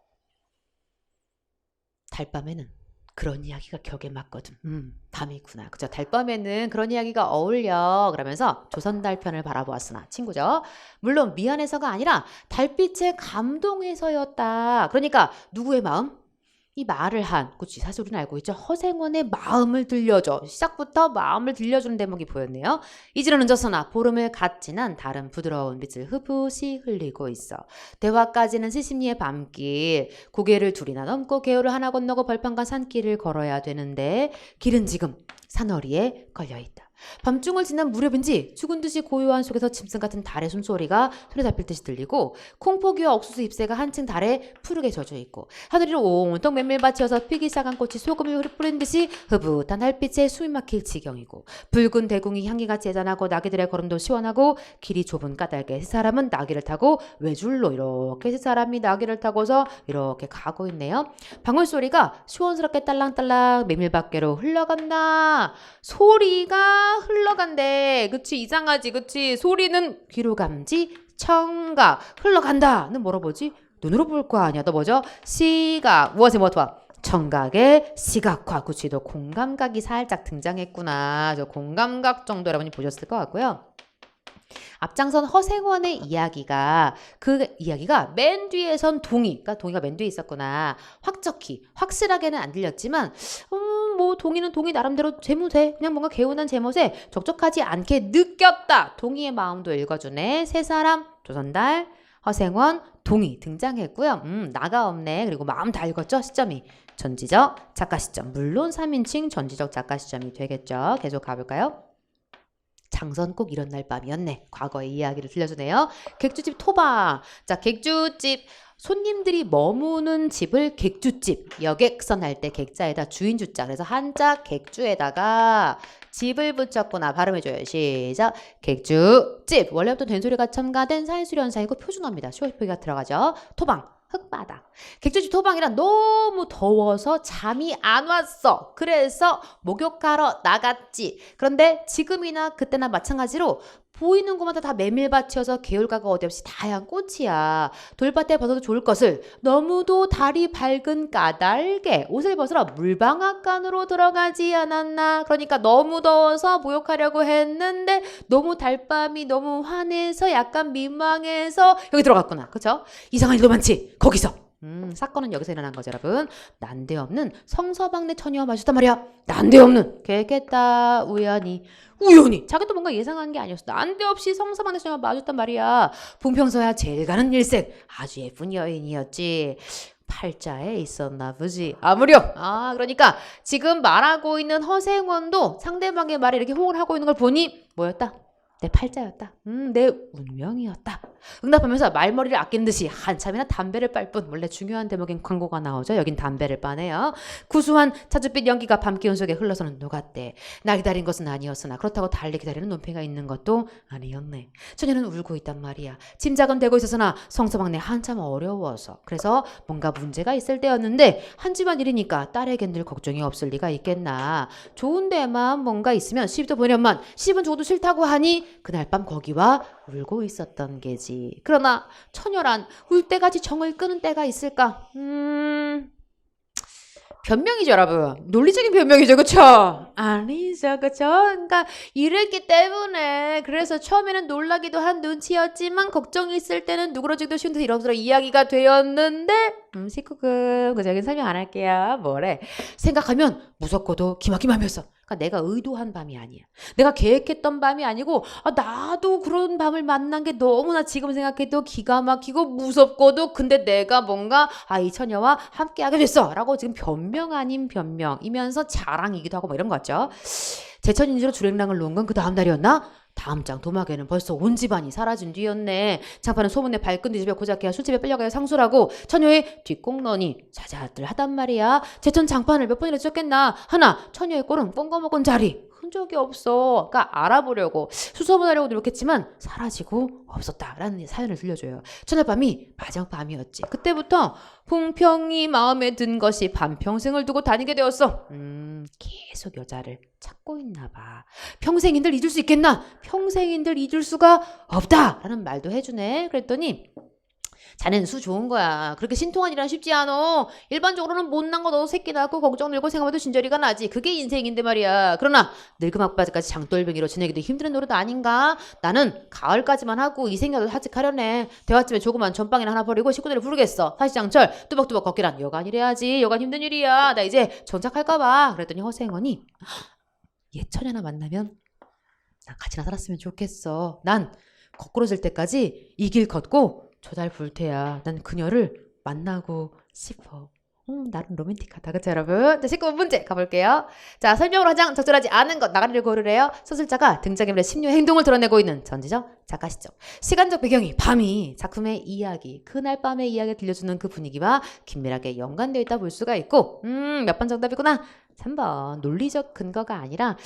달밤에는 그런 이야기가 격에 맞거든. 밤이구나. 그죠? 달밤에는 그런 이야기가 어울려. 그러면서 조선달편을 바라보았으나 친구죠. 물론 미안해서가 아니라 달빛에 감동해서였다. 그러니까 누구의 마음? 이 말을 한, 그치, 사실 우리는 알고 있죠. 허생원의 마음을 들려줘. 시작부터 마음을 들려주는 대목이 보였네요. 이지는 늦었으나 보름을 갓 지난 달은 부드러운 빛을 흡으시 흘리고 있어. 대화까지는 시심리의 밤길. 고개를 둘이나 넘고 개울을 하나 건너고 벌판과 산길을 걸어야 되는데 길은 지금 산허리에 걸려있다. 밤중을 지난 무렵인지 죽은 듯이 고요한 속에서 짐승 같은 달의 숨소리가 손에 잡힐 듯이 들리고 콩포기와 옥수수 잎새가 한층 달에 푸르게 젖어 있고 하늘 위로 온통 맨밀밭이어서 피기 시작한 꽃이 소금을 뿌린 듯이 흐뭇한 햇빛에 숨이 막힐 지경이고 붉은 대궁이 향기같이 애잔하고 나귀들의 걸음도 시원하고 길이 좁은 까닭에 세 사람은 나귀를 타고 외줄로 이렇게 세 사람이 나귀를 타고서 이렇게 가고 있네요. 방울소리가 시원스럽게 딸랑딸랑 메밀밭계로 흘러간다. 소리가 흘러간대. 그치, 이상하지, 그치. 소리는 귀로 감지, 청각, 흘러간다는 뭐라 보지? 눈으로 볼 거 아니야. 또 뭐죠? 시각, 무엇에 뭐와? 청각의 시각화. 그치, 너 공감각이 살짝 등장했구나. 저 공감각 정도 여러분이 보셨을 것 같고요. 앞장선 허생원의 이야기가 맨 뒤에선 그러니까 동이가 맨 뒤에 있었구나. 확적히 확실하게는 안 들렸지만 뭐 동이는 동이 나름대로 제멋에 그냥 뭔가 개운한 제멋에 적적하지 않게 느꼈다. 동이의 마음도 읽어주네. 세 사람 조선달 허생원 동이 등장했고요. 나가 없네. 그리고 마음 다 읽었죠. 시점이 전지적 작가 시점. 물론 3인칭 전지적 작가 시점이 되겠죠. 계속 가볼까요? 장선 꼭 이런 날 밤이었네. 과거의 이야기를 들려주네요. 객주집 토방. 자, 객주집. 손님들이 머무는 집을 객주집. 여객선 할 때 객자에다 주인주자. 그래서 한자 객주에다가 집을 붙였구나. 발음해줘요. 시작. 객주집. 원래부터 된소리가 첨가된 사인수련사이고 표준어입니다. 시옷표기가 들어가죠. 토방. 흙바닥. 객주집 토방이란 너무 더워서 잠이 안 왔어. 그래서 목욕하러 나갔지. 그런데 지금이나 그때나 마찬가지로 보이는 곳마다 다 메밀밭이어서 개울가가 어디 없이 다양한 꽃이야. 돌밭에 벗어도 좋을 것을 너무도 달이 밝은 까닭에 옷을 벗으러 물방앗간으로 들어가지 않았나. 그러니까 너무 더워서 목욕하려고 했는데 너무 달밤이 너무 환해서 약간 민망해서 여기 들어갔구나. 그쵸? 이상한 일도 많지. 거기서. 사건은 여기서 일어난 거죠, 여러분. 난데없는 성서방네 처녀와 마주쳤단 말이야. 난데없는. 계획했다. 우연히. 자기도 뭔가 예상한 게 아니었어. 난데없이 성서방네 처녀와 마주쳤단 말이야. 분평서야 제일 가는 일색. 아주 예쁜 여인이었지. 팔자에 있었나 보지. 아무렴. 그러니까 지금 말하고 있는 허생원도 상대방의 말에 이렇게 호응을 하고 있는 걸 보니 뭐였다? 내 팔자였다. 내 운명이었다. 응답하면서 말머리를 아끼는 듯이 한참이나 담배를 빨 뿐. 원래 중요한 대목인 광고가 나오죠. 여긴 담배를 빠네요. 구수한 차줏빛 연기가 밤 기운 속에 흘러서는 녹았대. 나 기다린 것은 아니었으나 그렇다고 달리 기다리는 논팽이가 있는 것도 아니었네. 처녀는 울고 있단 말이야. 짐작은 되고 있었으나 성서방네 한참 어려워서. 그래서 뭔가 문제가 있을 때였는데 한 집안 일이니까 딸에겐 늘 걱정이 없을 리가 있겠나. 좋은 데만 뭔가 있으면 시집도 보내련만 시집은 줘도 싫다고 하니 그날 밤 거기와 울고 있었던 게지. 그러나 처녀란 울 때까지 정을 끄는 때가 있을까? 변명이죠, 여러분. 논리적인 변명이죠, 그쵸? 아니죠, 그쵸? 그러니까 이랬기 때문에 그래서 처음에는 놀라기도 한 눈치였지만 걱정이 있을 때는 누그러지기도 쉬운 듯 이런저런 이야기가 되었는데 19금 그저 여긴 설명 안 할게요. 뭐래? 생각하면 무섭고도 기막히면서 그러니까 내가 의도한 밤이 아니야. 내가 계획했던 밤이 아니고 나도 그런 밤을 만난 게 너무나 지금 생각해도 기가 막히고 무섭고도 근데 내가 뭔가 이 처녀와 함께하게 됐어 라고 지금 변명 아닌 변명이면서 자랑이기도 하고 뭐 이런 거 같죠. 제천인지로 주랭랑을 놓은 건 그 다음 날이었나? 다음 장 도막에는 벌써 온 집안이 사라진 뒤였네. 장판은 소문내 발끈 뒤집어 고작해야 술집에 끌려가야 상수라고 처녀의 뒷공론이 자자들 하단 말이야. 제천 장판을 몇 번이나 찢었겠나. 하나 처녀의 꼴은 뽕거먹은 자리 흔적이 없어. 그러니까 알아보려고 수소문하려고 노력했지만 사라지고 없었다라는 사연을 들려줘요. 첫날밤이 마지막 밤이었지. 그때부터 풍평이 마음에 든 것이 반평생을 두고 다니게 되었어. 계속 여자를 찾고 있나 봐. 평생인들 잊을 수 있겠나? 평생인들 잊을 수가 없다 라는 말도 해주네. 그랬더니 자넨 수 좋은 거야. 그렇게 신통한 일은 쉽지 않아. 일반적으로는 못난 거 너도 새끼 낳고 걱정 들고 생각해도 진저리가 나지. 그게 인생인데 말이야. 그러나 늙음 앞바지까지 장돌뱅이로 지내기도 힘든 노릇 아닌가? 나는 가을까지만 하고 이 생각을 하직하려네. 대화집에 조그만 전빵이나 하나 버리고 식구들을 부르겠어. 사시장철 뚜벅뚜벅 걷기란 여간 일해야지. 여간 힘든 일이야. 나 이제 전착할까 봐. 그랬더니 허생원이 예천이나 만나면 난 같이나 살았으면 좋겠어. 난 거꾸로 질 때까지 이 길 걷고 저 달 불 테야. 난 그녀를 만나고 싶어. 나름 로맨틱하다. 그쵸, 여러분? 자, 19문제 가볼게요. 자, 설명으로 하장 적절하지 않은 것 나가리를 고르래요. 소설자가 등장인물의 심리와 행동을 드러내고 있는 전지적, 작가 시점. 시간적 배경이 밤이 작품의 이야기, 그날 밤의 이야기를 들려주는 그 분위기와 긴밀하게 연관되어 있다 볼 수가 있고, 몇 번 정답이구나. 3번 논리적 근거가 아니라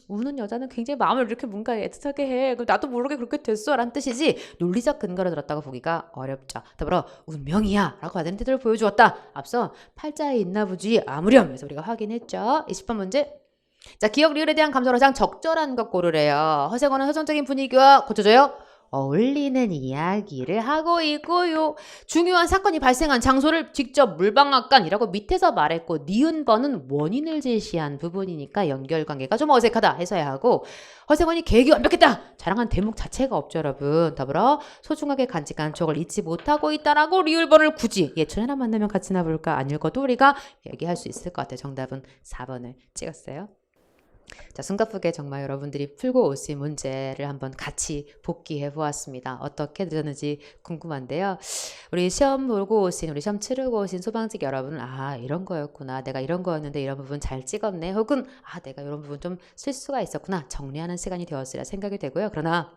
우는 여자는 굉장히 마음을 이렇게 뭔가 애틋하게 해. 그럼 나도 모르게 그렇게 됐어 라는 뜻이지 논리적 근거를 들었다고 보기가 어렵죠. 더불어 운명이야 라고 받은 태도를 보여주었다. 앞서 팔자에 있나 보지 아무렴. 그래서 우리가 확인했죠. 20번 문제. 자, 기억 리을에 대한 감정으로 가장 적절한 것 고르래요. 허세거나 서정적인 분위기와 고쳐줘요. 어울리는 이야기를 하고 있고요. 중요한 사건이 발생한 장소를 직접 물방앗간이라고 밑에서 말했고 니은 번은 원인을 제시한 부분이니까 연결관계가 좀 어색하다 해서야 하고 허세건이 계획이 완벽했다. 자랑한 대목 자체가 없죠 여러분. 더불어 소중하게 간직한 추억을 잊지 못하고 있다라고 리을번을 굳이 예천이나 만나면 같이 나볼까 안 읽어도 우리가 얘기할 수 있을 것 같아요. 정답은 4번을 찍었어요. 자, 숨가쁘게 정말 여러분들이 풀고 오신 문제를 한번 같이 복기해 보았습니다. 어떻게 되셨는지 궁금한데요. 우리 시험 보고 오신, 우리 시험 치르고 오신 소방직 여러분은 이런 거였구나. 내가 이런 거였는데 이런 부분 잘 찍었네. 혹은 내가 이런 부분 좀 실수가 있었구나. 정리하는 시간이 되었으리라 생각이 되고요. 그러나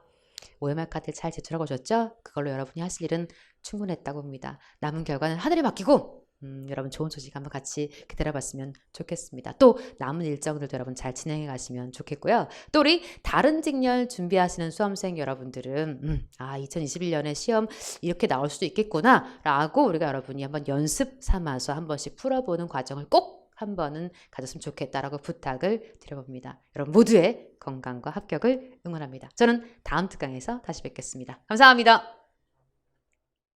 OMR 카드를 잘 제출하고 오셨죠? 그걸로 여러분이 하실 일은 충분했다고 봅니다. 남은 결과는 하늘에 맡기고 여러분 좋은 소식 한번 같이 기다려봤으면 좋겠습니다. 또 남은 일정들도 여러분 잘 진행해 가시면 좋겠고요. 또 우리 다른 직렬 준비하시는 수험생 여러분들은 2021년에 시험 이렇게 나올 수도 있겠구나 라고 우리가 여러분이 한번 연습 삼아서 한 번씩 풀어보는 과정을 꼭 한 번은 가졌으면 좋겠다라고 부탁을 드려봅니다. 여러분 모두의 건강과 합격을 응원합니다. 저는 다음 특강에서 다시 뵙겠습니다. 감사합니다.